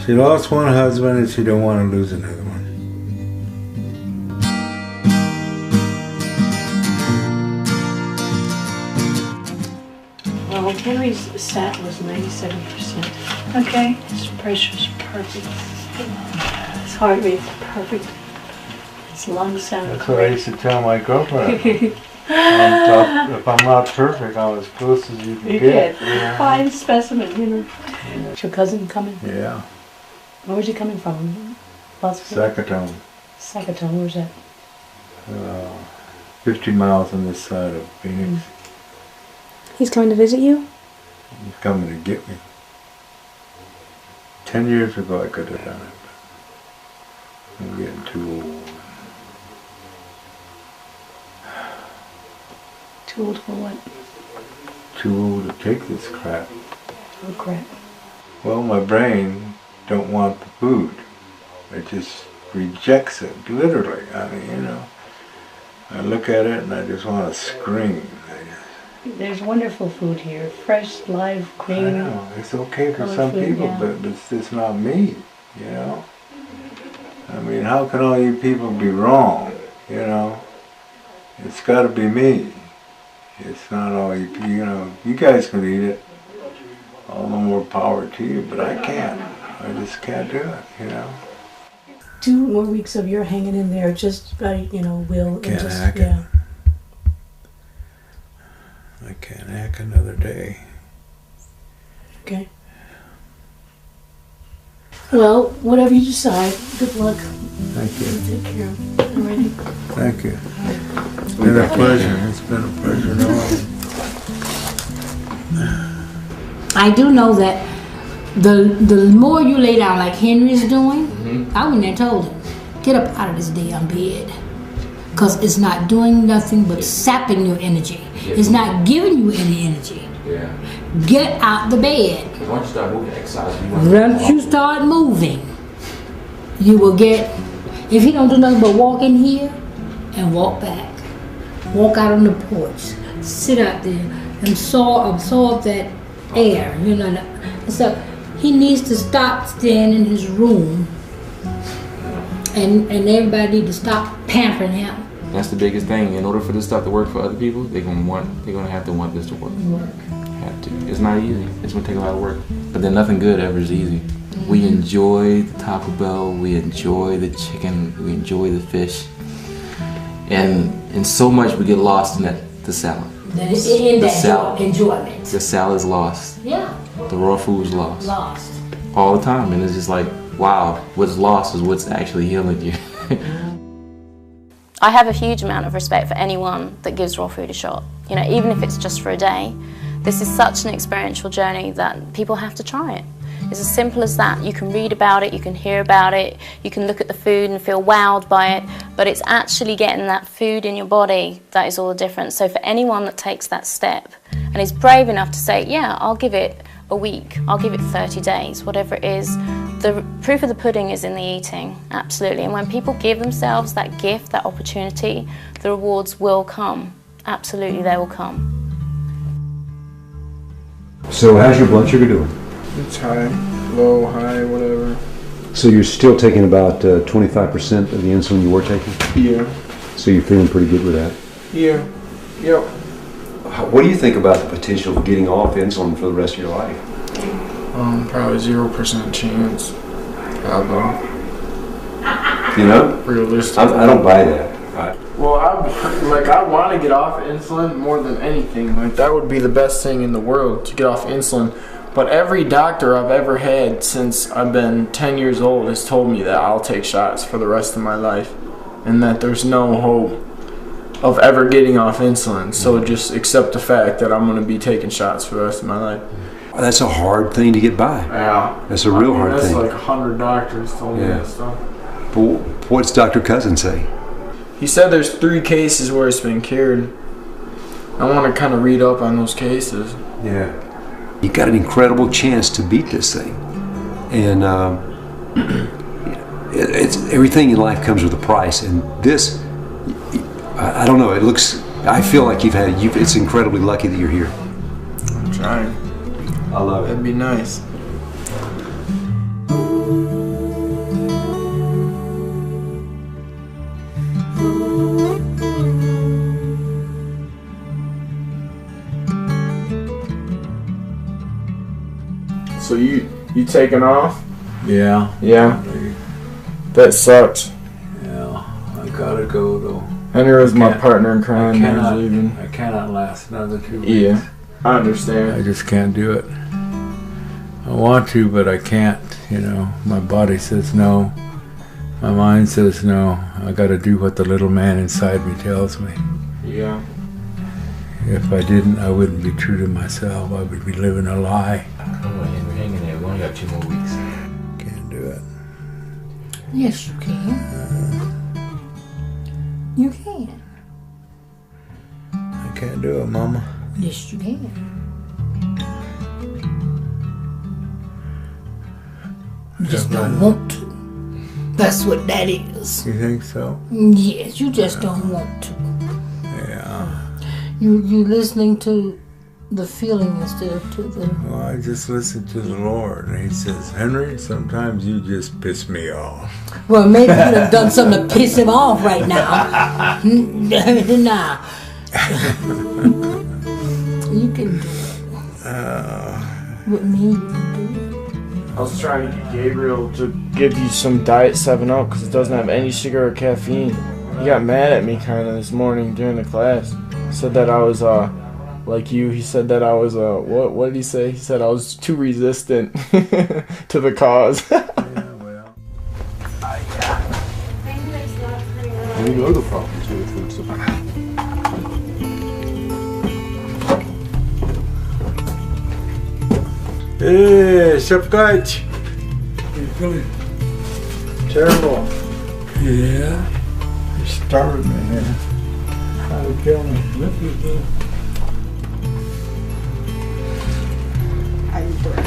She lost one husband and she don't want to lose another one. Well, Henry's sat was 97%. Okay. His pressure's perfect. His heart rate's perfect. His lungs sound That's what I great. used to tell my girlfriend. If I'm not perfect, I'm as close as you can You get. get Yeah. fine specimen, you know. Is your cousin coming? Yeah. Where's he coming from? Sakatone. Sakatone, where's that? 50 miles on this side of Phoenix. He's coming to visit you? He's coming to get me. 10 years ago I could have done it. But I'm getting too old. Too old for what? Too old to take this crap. Oh crap. Well, my brain don't want the food. It just rejects it, literally. I mean, you know. I look at it and I just want to scream. There's wonderful food here. Fresh, live, green. I know, it's okay for colored some food, people, yeah. but it's not me, you know? I mean, how can all you people be wrong, you know? It's got to be me. It's not all you know, you guys can eat it. All the more power to you, but I can't. I just can't do it, you know? 2 more weeks of your hanging in there, just by, you know, will. Can't and just, hack it. yeah. I can't hack another day. Okay. Well, whatever you decide, good luck. Thank you. Take care. Alrighty. Thank you. It's been a pleasure. It's been a pleasure knowing. I do know that the more you lay down like Henry's doing, I wouldn't have told him, get up out of this damn bed. Because it's not doing nothing but sapping your energy. It's not giving you any energy. Yeah. Get out the bed. Because once you start moving, exercise, Once you start moving, you will get, if he don't do nothing but walk in here and walk back. Walk out on the porch. Sit out there and absorb that air, you know. So he needs to stop staying in his room and everybody need to stop pampering him. That's the biggest thing. In order for this stuff to work for other people, they're gonna have to want this to work. have to. It's not easy. It's gonna take a lot of work. But then nothing good ever is easy. We enjoy the Taco Bell, we enjoy the chicken, we enjoy the fish. And so much we get lost in the salad. Enjoyment. The salad's lost. Yeah. The raw food's lost. Lost. All the time. And it's just like, wow, what's lost is what's actually healing you. I have a huge amount of respect for anyone that gives raw food a shot. You know, even if it's just for a day. This is such an experiential journey that people have to try it. It's as simple as that. You can read about it, you can hear about it, you can look at the food and feel wowed by it, but it's actually getting that food in your body that is all the difference. So for anyone that takes that step and is brave enough to say, yeah, I'll give it a week, I'll give it 30 days, whatever it is, the proof of the pudding is in the eating, absolutely. And when people give themselves that gift, that opportunity, the rewards will come. Absolutely, they will come. So how's your blood sugar doing? It's high, low, high, whatever. So you're still taking about 25% of the insulin you were taking? Yeah. So you're feeling pretty good with that? Yeah. Yep. What do you think about the potential of getting off insulin for the rest of your life? Probably 0% chance. You know? Realistic. I don't buy that. Well, I want to get off insulin more than anything. Like, that would be the best thing in the world, to get off insulin. But every doctor I've ever had since I've been 10 years old has told me that I'll take shots for the rest of my life, and that there's no hope of ever getting off insulin. So just accept the fact that I'm going to be taking shots for the rest of my life. That's a hard thing to get by. Yeah. That's a real hard that's thing. That's like 100 doctors told me that stuff. But what's Dr. Cousin say? He said there's 3 cases where it's been cured. I want to kind of read up on those cases. Yeah. You got an incredible chance to beat this thing. And it's everything in life comes with a price. And this, I don't know, I feel like it's incredibly lucky that you're here. I'm trying. I love it. That'd be nice. So you taking off? Yeah. Yeah. That sucks. Yeah. I gotta go though. Henry was my partner in crime. I cannot last another 2 weeks. Yeah. I understand. I just can't do it. I want to, but I can't. You know, my body says no. My mind says no. I gotta do what the little man inside me tells me. Yeah. If I didn't, I wouldn't be true to myself. I would be living a lie. Come on, Henry, hang in there. We only got 2 more weeks. Can't do it. Yes, you can. You can. I can't do it, Mama. Yes, you can. You just don't want to. That's what that is. You think so? Yes, you just don't want to. Yeah. You listening to the feeling instead of to the... Well, I just listen to the Lord, and He says, Henry, sometimes you just piss me off. Well, maybe you have done something to piss him off right now. Nah. You can do it. With me, you can do it. I was trying to get Gabriel to give you some Diet 7-Up because it doesn't have any sugar or caffeine. He got mad at me kind of this morning during the class. Said that I was, like you, he said that I was, what did he say? He said I was too resistant to the cause. You know the problems with food supply. Hey, Shepkite. You feeling terrible? Yeah. You starved me here. Trying to kill me. How you doing?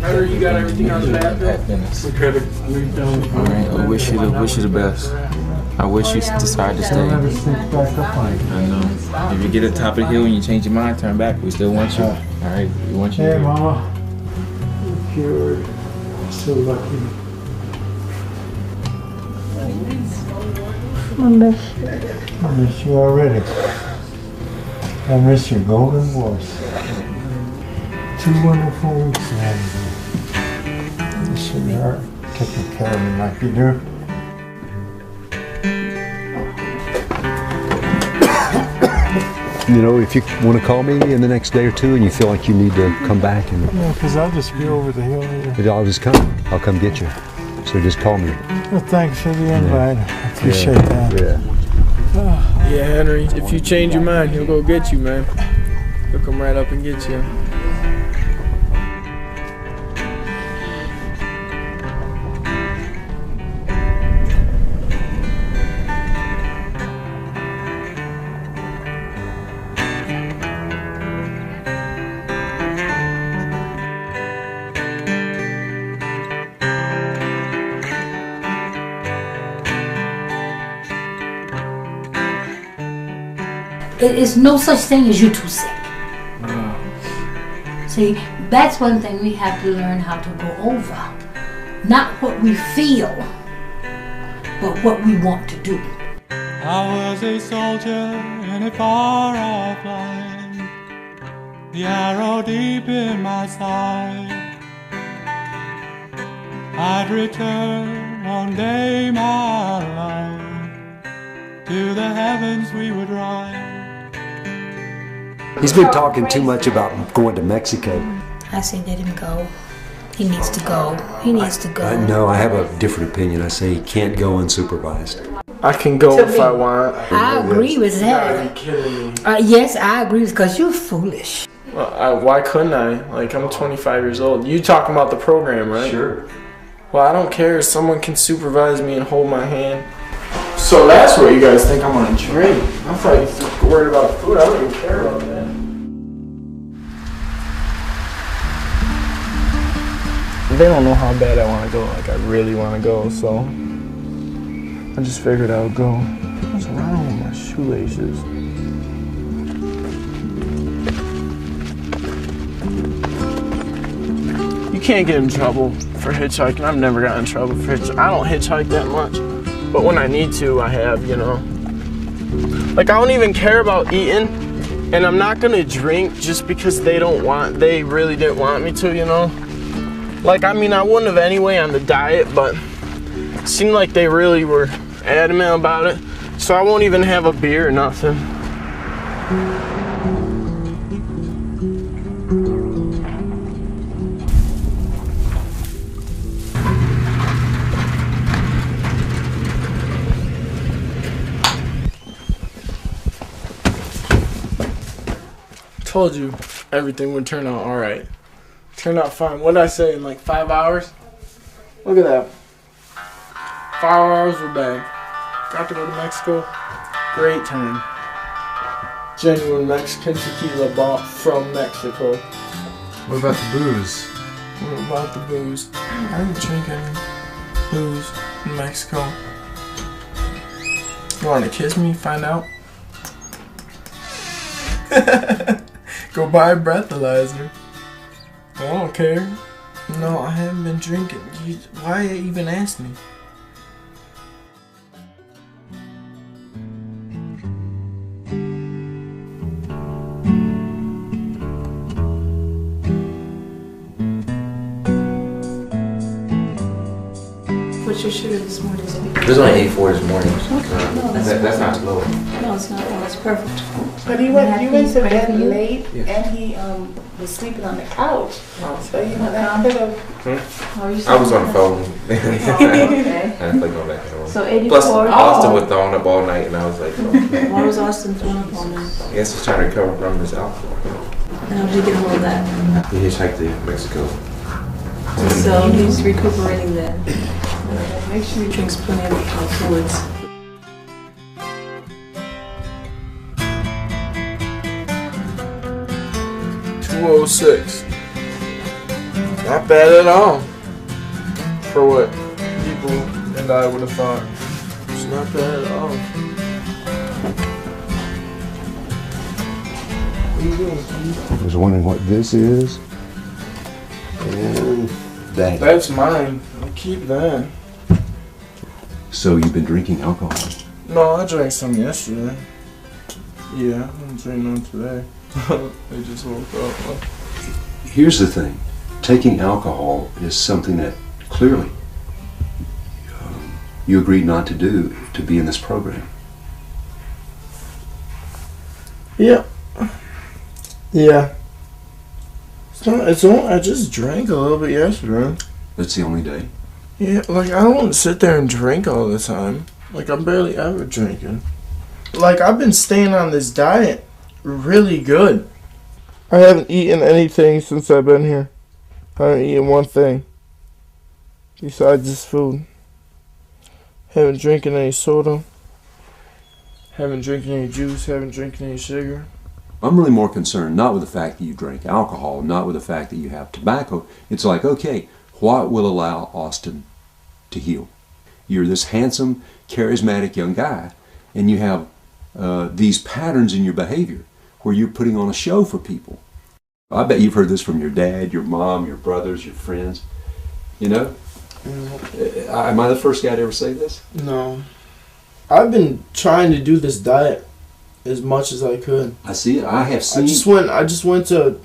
Henry, you got everything on the map? Alright, I wish you the best. I wish you decide to stay. I know. If you get to the top of the hill and you change your mind, turn back. We still want you. Alright, we want you. Hey, Mama. You're cured. So lucky. I miss you already. I miss your golden voice. 2 wonderful weeks, man. Sweetheart, taking care of me like you do. You know, if you want to call me in the next day or two and you feel like you need to come back, and Yeah, because I'll just be over the hill here. I'll just come. I'll come get you. So just call me. Well, thanks for the invite. I appreciate that. Yeah. Yeah, Henry, if you change your mind, he'll go get you, man. He'll come right up and get you. There is no such thing as you too sick. See, that's one thing we have to learn how to go over. Not what we feel, but what we want to do. I was a soldier in a far-off line, the arrow deep in my side. I'd return one day, my life, to the heavens we would ride. He's been talking too much about going to Mexico. I say let him go. He needs to go. He needs to go. No, I have a different opinion. I say he can't go unsupervised. I can go if I want. I agree with that. Are you kidding me? Yes, I agree because you're foolish. Well, why couldn't I? Like, I'm 25 years old. You talking about the program, right? Sure. Well, I don't care if someone can supervise me and hold my hand. So that's what you guys think I'm gonna drink. I thought you were worried about food. I don't even care about that. They don't know how bad I want to go. Like, I really want to go, so I just figured I would go. What's wrong with my shoelaces? You can't get in trouble for hitchhiking. I've never gotten in trouble for hitchhiking. I don't hitchhike that much. But when I need to, I have, you know. Like, I don't even care about eating, and I'm not gonna drink just because they really didn't want me to, you know. Like, I mean, I wouldn't have anyway on the diet, but it seemed like they really were adamant about it. So I won't even have a beer or nothing. Told you everything would turn out all right. Turned out fine. What did I say, in like 5 hours? Look at that. 5 hours we're back. Got to go to Mexico. Great time. Genuine Mexican tequila bought from Mexico. What about the booze? What about the booze? I didn't drink any booze in Mexico. You want to kiss me? Find out? Go buy a breathalyzer. I don't care. No, I haven't been drinking. Why even ask me? What's your sugar this morning? There's only 84 this morning. No, That's not low. No, it's not. No, it's perfect. But you went to bed late, Yeah. and he was sleeping on the couch. So you know that could have. How are you I was on the phone. okay. I had to go back and forth. So 84. Plus, Austin was throwing up all night, and I was like, oh. Why was Austin throwing up all night? I guess he's trying to recover from his alcohol. And how did you get hold of that? He hitchhiked to Mexico. So he's recuperating then. Make sure he drinks plenty of fluids. $206. Not bad at all. For what people and I would have thought. It's not bad at all. What are you doing, Steve? I was wondering what this is. And that. That's mine. I'll keep that. So you've been drinking alcohol? No, I drank some yesterday. Yeah, I'm drinking on today. I just woke up. Here's the thing. Taking alcohol is something that clearly you agreed not to do to be in this program. Yeah. Yeah. I just drank a little bit yesterday. That's the only day? Yeah, like I don't sit there and drink all the time. Like I'm barely ever drinking. Like I've been staying on this diet really good. I haven't eaten anything since I've been here. I haven't eaten one thing besides this food. Haven't drinking any soda. Haven't drinking any juice. Haven't drinking any sugar. I'm really more concerned not with the fact that you drink alcohol, not with the fact that you have tobacco. It's like, okay, what will allow Austin to heal? You're this handsome, charismatic young guy, and you have these patterns in your behavior where you're putting on a show for people. I bet you've heard this from your dad, your mom, your brothers, your friends. You know? Am I the first guy to ever say this? No. I've been trying to do this diet as much as I could. I see it. I have seen. I just went to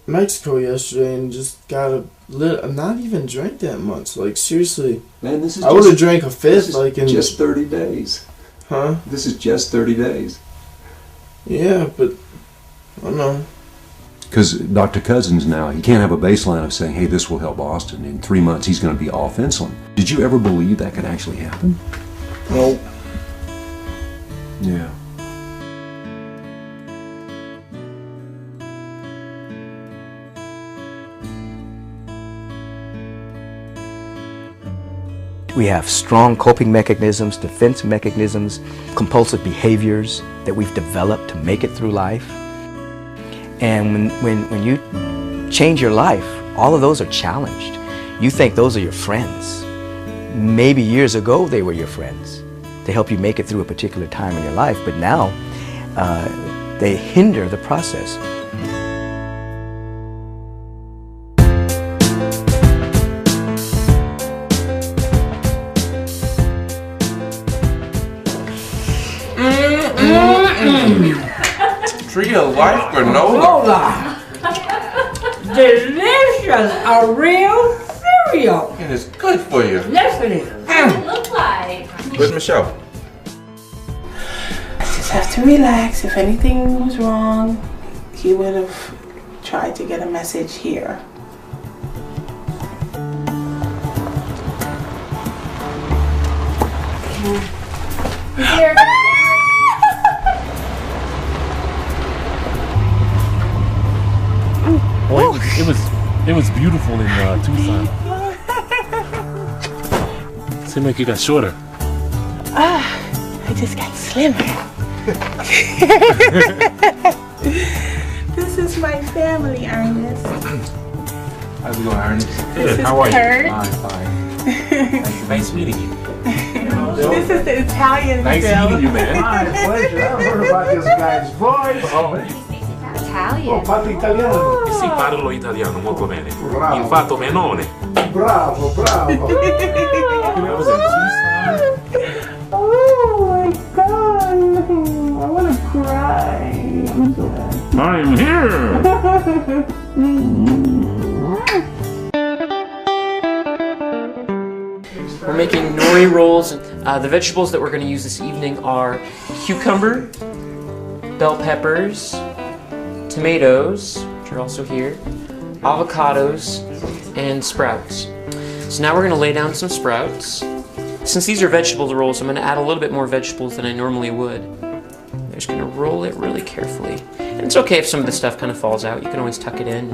Mexico yesterday and just got not even drank that much. Like seriously, man, this is. I would have drank a fifth. Like in just 30 days. Huh? This is just 30 days. Yeah, but I don't know. Because Dr. Cousins now, he can't have a baseline of saying, hey, this will help Austin. In 3 months, he's going to be off insulin. Did you ever believe that could actually happen? No. Yeah. We have strong coping mechanisms, defense mechanisms, compulsive behaviors that we've developed to make it through life. And when you change your life, all of those are challenged. You think those are your friends. Maybe years ago they were your friends to help you make it through a particular time in your life, but now they hinder the process. Tree of Life granola. Delicious, a real cereal. And it's good for you. Yes, it is. What does it look like? Where's Michelle? I just have to relax. If anything was wrong, he would have tried to get a message here. Here. Well, it was beautiful in Tucson. Seemed like you got shorter. I just got slimmer. This is my family, Ernest. How's it going, Ernest? Good. How are Kurt. you? I'm fine. Nice meeting you. This is the Italian Nice Bill. meeting you, man. My pleasure. I've heard about this guy's voice. Italian. Oh, parli italiano. Sì, parlo italiano molto bene. Bravo. Infatti, menone. Bravo, bravo. Oh my god. I want to cry. I'm so bad. I'm here. We're making nori rolls. The vegetables that we're going to use this evening are cucumber, bell peppers, tomatoes, which are also here, avocados, and sprouts. So now we're going to lay down some sprouts. Since these are vegetable rolls, I'm going to add a little bit more vegetables than I normally would. I'm just going to roll it really carefully. And it's okay if some of the stuff kind of falls out. You can always tuck it in.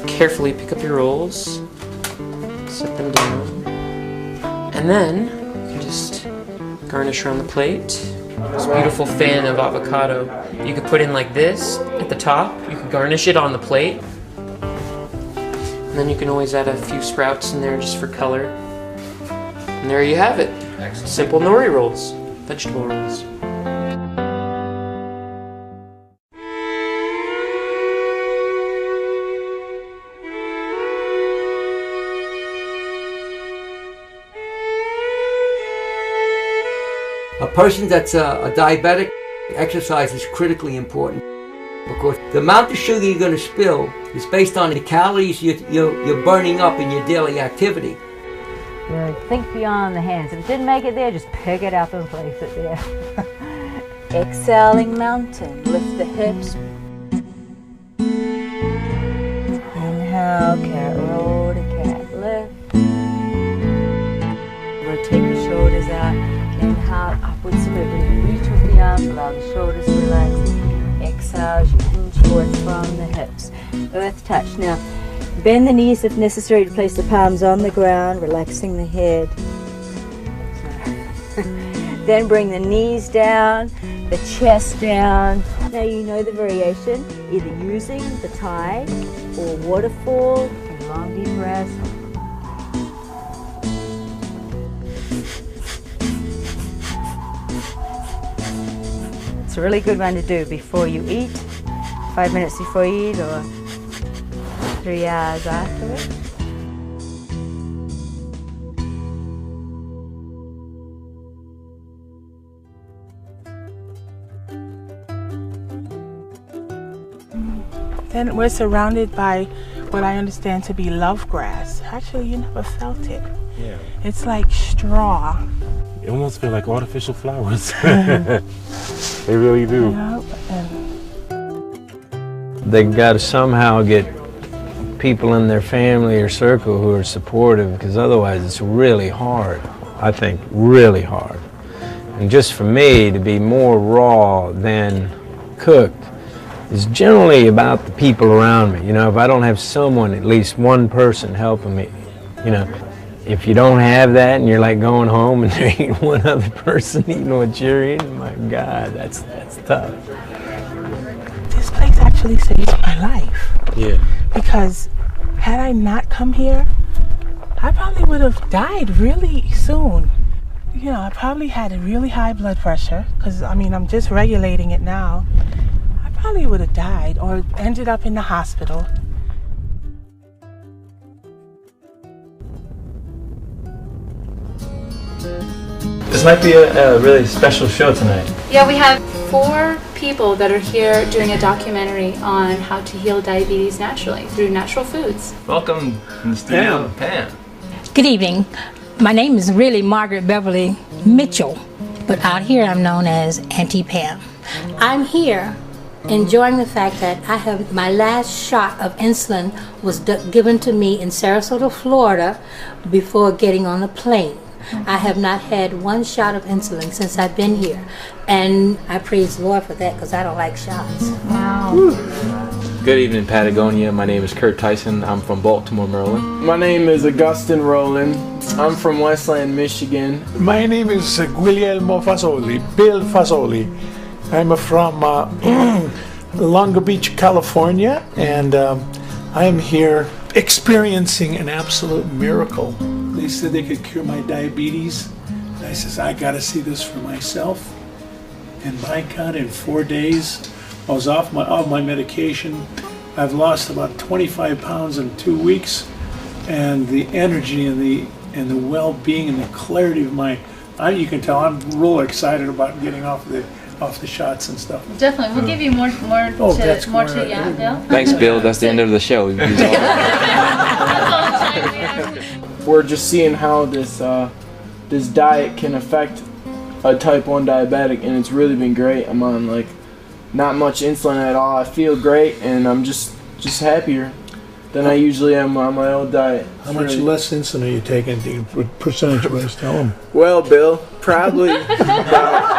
Carefully pick up your rolls, set them down, and then you can just garnish around the plate. This beautiful fan of avocado. You could put in like this at the top. You could garnish it on the plate. And then you can always add a few sprouts in there just for color. And there you have it. Simple nori rolls, vegetable rolls. person that's a diabetic, exercise is critically important because the amount of sugar you're going to spill is based on the calories you're burning up in your daily activity. Think beyond the hands. If it didn't make it there, just pick it up and place it there. Exhaling mountain, lift the hips. Inhale, cat roll to cat lift. Rotate the shoulders out. Inhale, upwards swivel. Reach with the arms, allow the shoulders to relax. Exhale as you hinge forward from the hips. Earth touch. Now, bend the knees if necessary to place the palms on the ground, relaxing the head. Then bring the knees down, the chest down. Now you know the variation, either using the tie or waterfall and long deep breaths. It's a really good one to do before you eat, 5 minutes before you eat, or 3 hours afterwards. Then we're surrounded by what I understand to be love grass. Actually, you never felt it. Yeah. It's like straw. It almost feels like artificial flowers. They really do. They got to somehow get people in their family or circle who are supportive, because otherwise it's really hard. I think really hard. And just for me to be more raw than cooked is generally about the people around me. You know, if I don't have someone, at least one person helping me, you know, if you don't have that and you're like going home and there ain't one other person eating what you're eating, my God, that's tough. This place actually saved my life. Yeah. Because had I not come here, I probably would have died really soon. You know, I probably had a really high blood pressure, because I mean, I'm just regulating it now. I probably would have died or ended up in the hospital. This might be a really special show tonight. Yeah, we have 4 people that are here doing a documentary on how to heal diabetes naturally through natural foods. Welcome in the studio, Pam. Good evening. My name is really Margaret Beverly Mitchell, but out here I'm known as Auntie Pam. I'm here enjoying the fact that I have my last shot of insulin was given to me in Sarasota, Florida before getting on the plane. I have not had 1 shot of insulin since I've been here, and I praise the Lord for that because I don't like shots. Wow. Good evening, Patagonia. My name is Kurt Tyson. I'm from Baltimore, Maryland. My name is Augustin Rowland. I'm from Westland, Michigan. My name is Guglielmo Fasoli, Bill Fasoli. I'm from Long Beach, California, and I am here experiencing an absolute miracle. They said they could cure my diabetes. And I says, I gotta see this for myself. And my God, in 4 days, I was off my medication. I've lost about 25 pounds in 2 weeks, and the energy and the well-being and the clarity of my, you can tell I'm real excited about getting off the shots and stuff. Definitely, we'll give you more to yeah, Bill. Thanks, Bill. That's the end of the show. We're just seeing how this diet can affect a type 1 diabetic, and it's really been great. I'm on like not much insulin at all. I feel great, and I'm just happier than I usually am on my old diet. How much less insulin are you taking? Percentage-wise, tell them. Well, Bill, probably about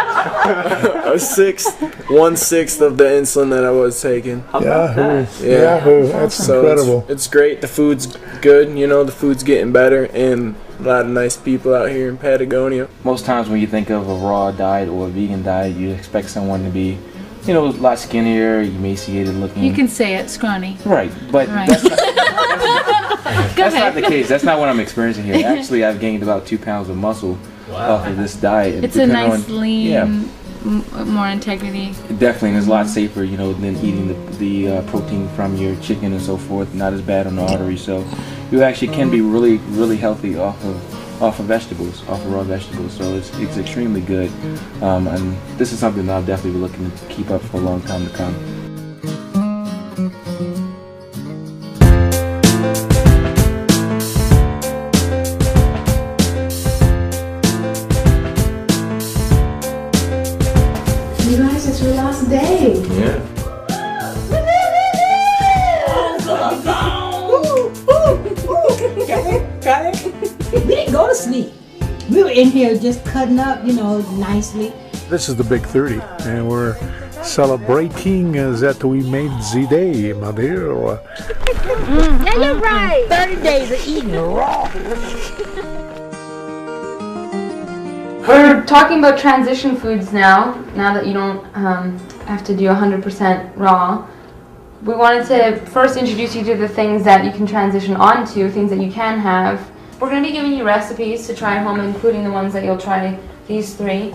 1/6 of the insulin that I was taking. Yahoo! Yahoo! That's incredible. It's great. The food's good. You know, the food's getting better, and a lot of nice people out here in Patagonia. Most times when you think of a raw diet or a vegan diet, you expect someone to be, you know, a lot skinnier, emaciated looking. You can say it, scrawny. Right, but Right. that's not the case. That's not what I'm experiencing here. Actually, I've gained about 2 pounds of muscle off of this diet. It's a nice, lean, more integrity. Definitely, and it's a lot safer, you know, than eating the protein from your chicken and so forth. Not as bad on the arteries, so you actually can be really, really healthy off of off of vegetables, off of raw vegetables. So it's extremely good, and this is something that I'll definitely be looking to keep up for a long time to come. You guys, it's your last day. Yeah. We didn't go to sleep. We were in here just cutting up, you know, nicely. This is the big 30, and we're celebrating that we made the day, my dear. Yeah, you're right. 30 days of eating raw. We're talking about transition foods now that you don't have to do 100% raw. We wanted to first introduce you to the things that you can transition onto, things that you can have. We're going to be giving you recipes to try at home, including the ones that you'll try, these 3.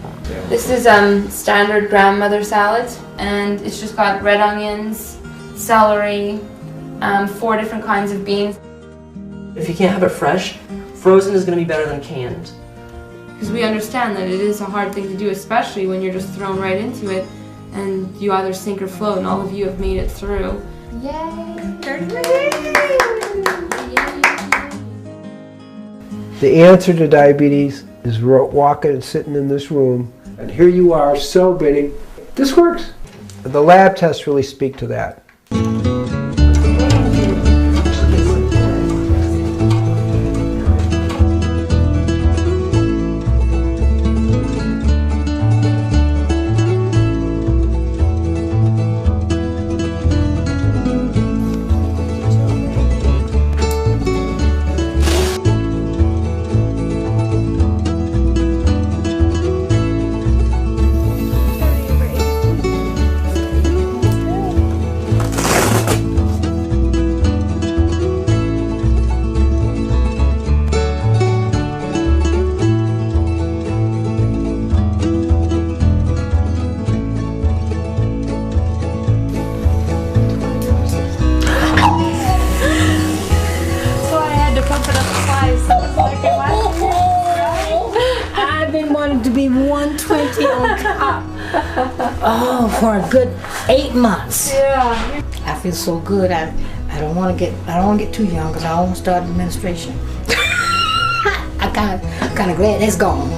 This is standard grandmother salad, and it's just got red onions, celery, 4 different kinds of beans. If you can't have it fresh, frozen is going to be better than canned. Because we understand that it is a hard thing to do, especially when you're just thrown right into it and you either sink or float, and all of you have made it through. Yay! The answer to diabetes is walking and sitting in this room, and here you are celebrating. This works. The lab tests really speak to that. To be 120 on top. Oh, for a good 8 months. Yeah. I feel so good. I don't want to get too young because I won't start administration. I'm kind of glad that's gone.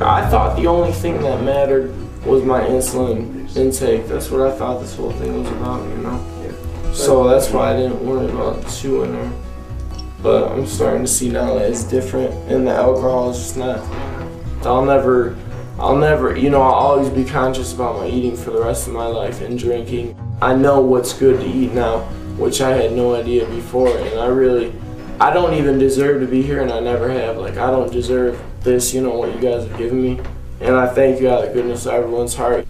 I thought the only thing that mattered was my insulin intake. That's what I thought this whole thing was about, you know? So that's why I didn't worry about chewing her. But I'm starting to see now that it's different, and the alcohol is just not. I'll never, you know, I'll always be conscious about my eating for the rest of my life and drinking. I know what's good to eat now, which I had no idea before, and I don't even deserve to be here, and I never have. Like, I don't deserve this, you know, what you guys have given me. And I thank you out of the goodness of everyone's heart.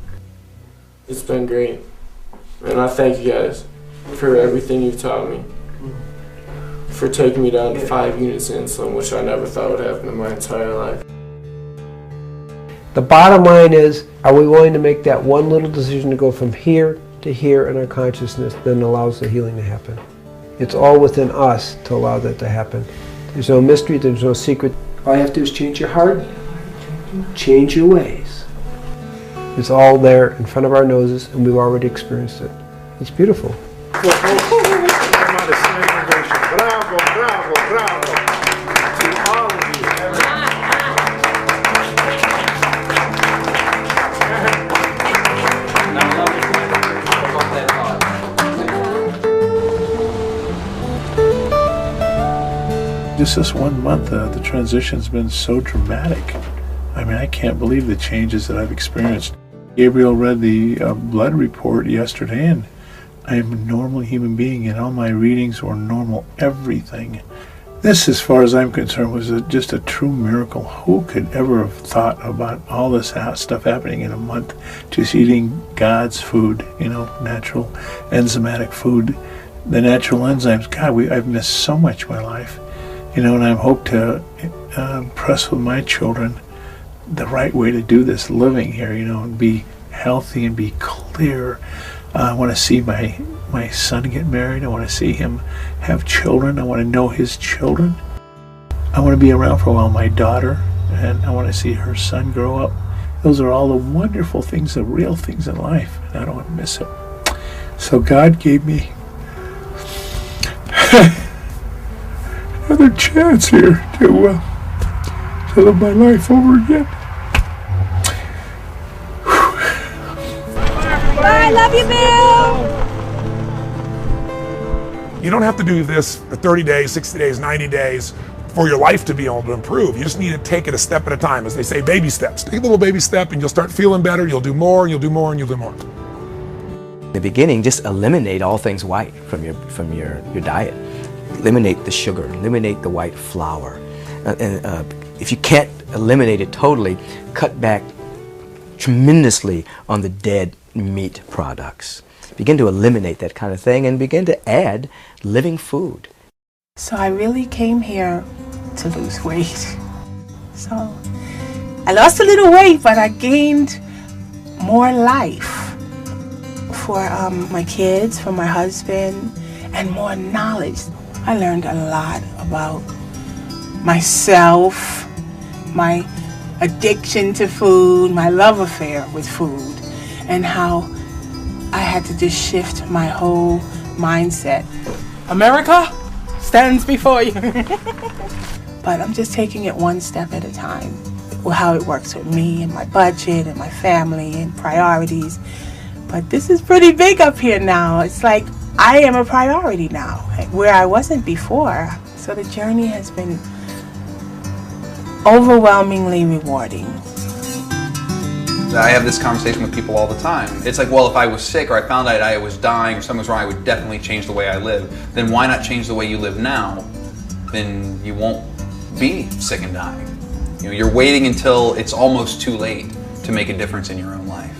It's been great. And I thank you guys for everything you've taught me. For taking me down to 5 units of insulin, which I never thought would happen in my entire life. The bottom line is, are we willing to make that one little decision to go from here to here in our consciousness that allows the healing to happen? It's all within us to allow that to happen. There's no mystery, there's no secret. All you have to do is change your heart, change your ways. It's all there in front of our noses, and we've already experienced it. It's beautiful. Bravo, bravo, bravo to all of you. Just this 1 month, the transition's been so dramatic. I mean, I can't believe the changes that I've experienced. Gabriel read the blood report yesterday, and I am a normal human being, and all my readings were normal, everything. This, as far as I'm concerned, was just a true miracle. Who could ever have thought about all this stuff happening in a month? Just eating God's food, you know, natural, enzymatic food, the natural enzymes. God, I've missed so much in my life. You know, and I hope to impress with my children the right way to do this living here, you know, and be healthy and be clear. I want to see my son get married. I want to see him have children. I want to know his children. I want to be around for a while, my daughter, and I want to see her son grow up. Those are all the wonderful things, the real things in life, and I don't want to miss it. So God gave me another chance here to live my life over again. Bye, love you, Bill. You don't have to do this for 30 days, 60 days, 90 days for your life to be able to improve. You just need to take it a step at a time. As they say, baby steps. Take a little baby step and you'll start feeling better. You'll do more, and you'll do more, and you'll do more. In the beginning, just eliminate all things white from your diet. Eliminate the sugar, eliminate the white flour. If you can't eliminate it totally, cut back tremendously on the dead meat products. Begin to eliminate that kind of thing and begin to add living food. So I really came here to lose weight. So I lost a little weight, but I gained more life for my kids, for my husband, and more knowledge. I learned a lot about myself, my addiction to food, my love affair with food, and how I had to just shift my whole mindset. America stands before you. But I'm just taking it one step at a time, with how it works with me and my budget and my family and priorities. But this is pretty big up here now. It's like I am a priority now, where I wasn't before. So the journey has been overwhelmingly rewarding. I have this conversation with people all the time. It's like, well, if I was sick or I found out I was dying or something was wrong, I would definitely change the way I live. Then why not change the way you live now? Then you won't be sick and dying. You know, you're waiting until it's almost too late to make a difference in your own life.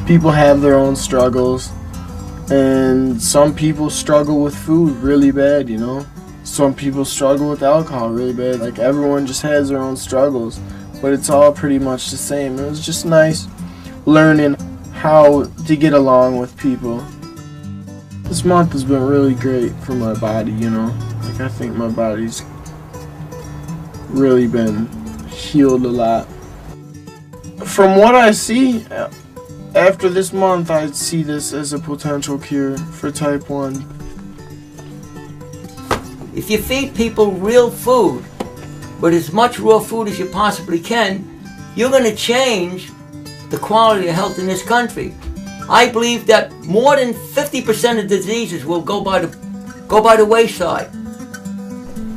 People have their own struggles, and some people struggle with food really bad, you know? Some people struggle with alcohol really bad. Like, everyone just has their own struggles, but it's all pretty much the same. It was just nice learning how to get along with people. This month has been really great for my body, you know? Like, I think my body's really been healed a lot. From what I see, after this month, I see this as a potential cure for type 1. If you feed people real food, with as much raw food as you possibly can, you're going to change the quality of health in this country. I believe that more than 50% of diseases will go by the wayside.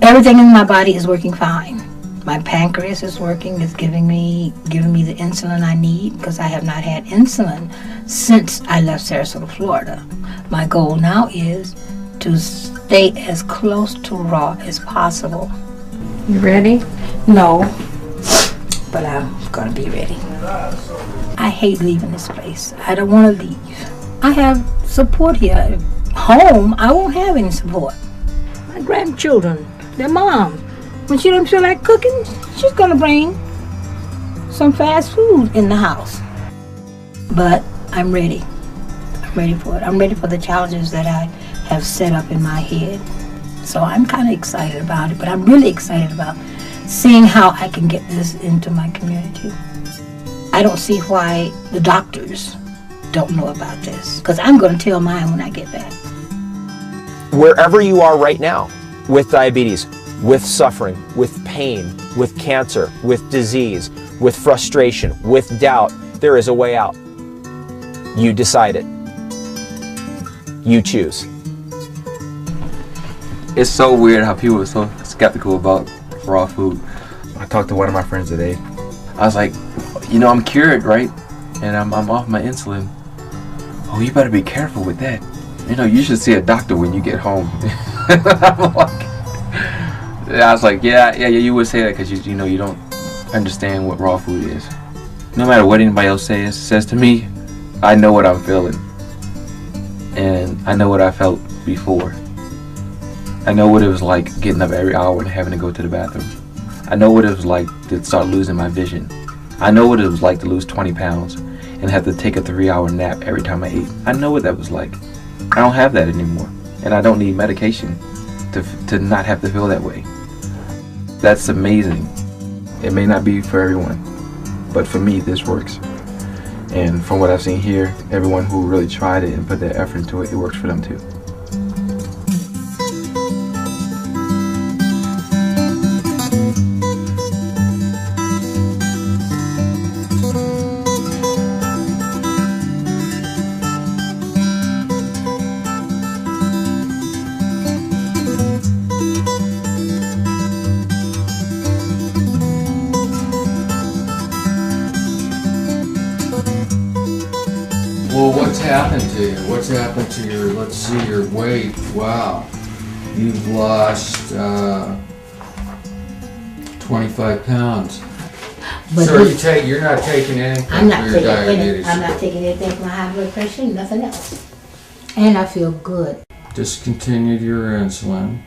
Everything in my body is working fine. My pancreas is working, it's giving me the insulin I need, because I have not had insulin since I left Sarasota, Florida. My goal now is to stay as close to raw as possible. You ready? No, but I'm gonna be ready. I hate leaving this place. I don't want to leave. I have support here. Home, I won't have any support. My grandchildren, their mom, when she doesn't feel like cooking, she's gonna bring some fast food in the house. But I'm ready. I'm ready for it. I'm ready for the challenges that I have set up in my head. So I'm kind of excited about it, but I'm really excited about seeing how I can get this into my community. I don't see why the doctors don't know about this, because I'm going to tell mine when I get back. Wherever you are right now, with diabetes, with suffering, with pain, with cancer, with disease, with frustration, with doubt, there is a way out. You decide it. You choose. It's so weird how people are so skeptical about raw food. I talked to one of my friends today. I was like, you know, I'm cured, right? And I'm off my insulin. Oh, you better be careful with that. You know, you should see a doctor when you get home. I was like, yeah, you would say that because you know you don't understand what raw food is. No matter what anybody else says to me, I know what I'm feeling, and I know what I felt before. I know what it was like getting up every hour and having to go to the bathroom. I know what it was like to start losing my vision. I know what it was like to lose 20 pounds and have to take a 3-hour nap every time I ate. I know what that was like. I don't have that anymore, and I don't need medication to not have to feel that way. That's amazing. It may not be for everyone, but for me, this works. And from what I've seen here, everyone who really tried it and put their effort into it, it works for them too. Well, what's happened to you? What's happened to your, let's see, your weight? Wow. You've lost 25 pounds. But So you're not taking anything I'm not for your taking diabetes? I'm not taking anything for my high blood pressure, nothing else. And I feel good. Discontinued your insulin.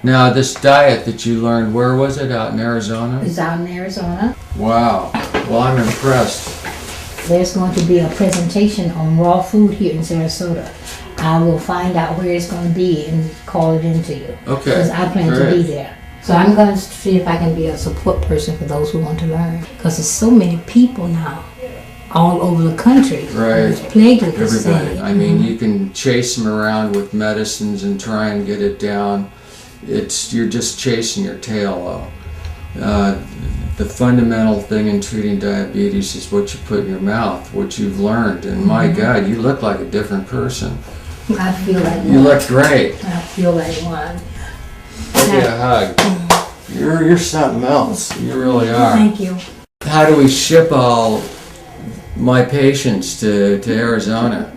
Now, this diet that you learned, where was it? Out in Arizona? It's out in Arizona. Wow. Well, I'm impressed. There's going to be a presentation on raw food here in Sarasota. I will find out where it's going to be and call it into you. Okay, Because I plan to great. be there. So I'm going to see if I can be a support person for those who want to learn. Because there's so many people now all over the country who's plagued with this Everybody. thing. I mean, you can chase them around with medicines and try and get it down. You're just chasing your tail though. The fundamental thing in treating diabetes is what you put in your mouth, what you've learned. And my God, you look like a different person. I feel like You one. look great. I feel like one. Give you a hug. You're something else. You really are. Thank you. How do we ship all my patients to Arizona?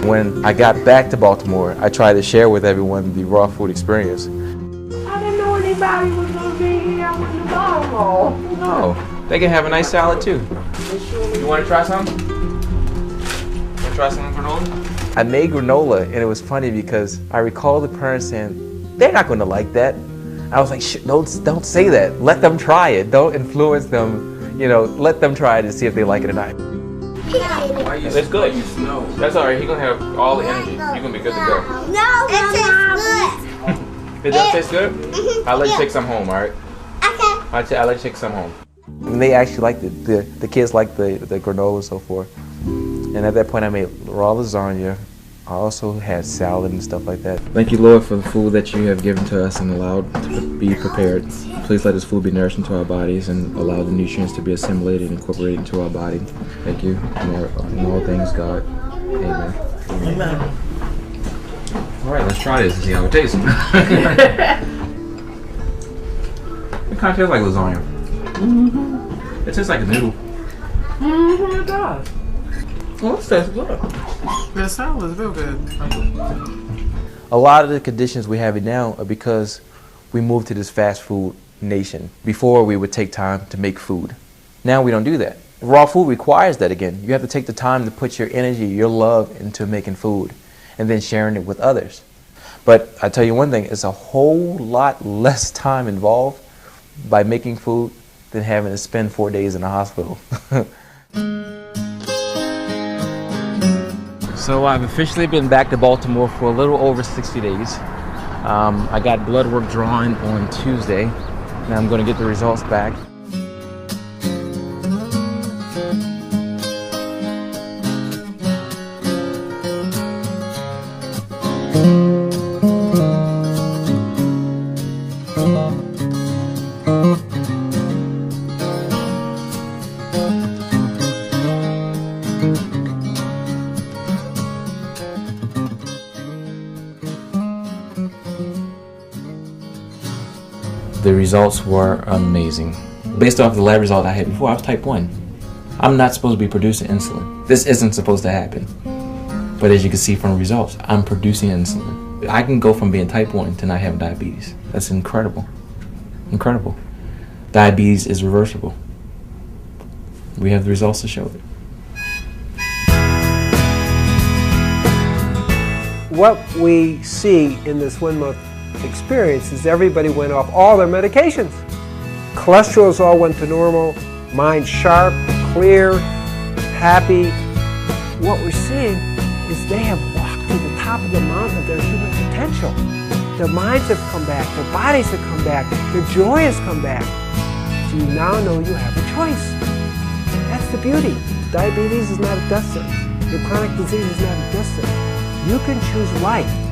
When I got back to Baltimore, I tried to share with everyone the raw food experience. I didn't know anybody was going to be here with the bottle. No, they can have a nice salad too. You want to try some? Want to try some granola? I made granola, and it was funny because I recall the parents saying, "They're not going to like that." I was like, don't say that. Let them try it. Don't influence them. You know, let them try it and see if they like it or not. It's good. That's all right. He's gonna have all the energy. You're gonna be good to go. No, it tastes good. It does taste good. I'll let you take some home. All right. Okay. I'll let you take some home. And they actually liked it. The kids liked the granola and so forth. And at that point, I made raw lasagna. I also had salad and stuff like that. Thank you, Lord, for the food that you have given to us and allowed to be prepared. Please let this food be nourishing to our bodies and allow the nutrients to be assimilated and incorporated into our body. Thank you. In all things, God. Amen. Amen. All right, let's try this and see how it tastes. It kind of tastes like lasagna. Mm-hmm. It tastes like a noodle. Mm-hmm, it does. Well, this tastes good. The salad is real good. A lot of the conditions we have now are because we moved to this fast food nation. Before, we would take time to make food. Now we don't do that. Raw food requires that again. You have to take the time to put your energy, your love into making food and then sharing it with others. But I tell you one thing, it's a whole lot less time involved by making food than having to spend 4 days in the hospital. So I've officially been back to Baltimore for a little over 60 days. I got blood work drawn on Tuesday. Now I'm going to get the results back. The results were amazing. Based off the lab result I had before, I was type 1. I'm not supposed to be producing insulin. This isn't supposed to happen. But as you can see from the results, I'm producing insulin. I can go from being type 1 to not having diabetes. That's incredible. Incredible. Diabetes is reversible. We have the results to show it. What we see in this 1 month experience is everybody went off all their medications. Cholesterols all went to normal, mind sharp, clear, happy. What we're seeing is they have walked to the top of the mountain of their human potential. Their minds have come back, their bodies have come back, their joy has come back. So you now know you have a choice. That's the beauty. Diabetes is not a death sentence. Your chronic disease is not a death sentence. You can choose life.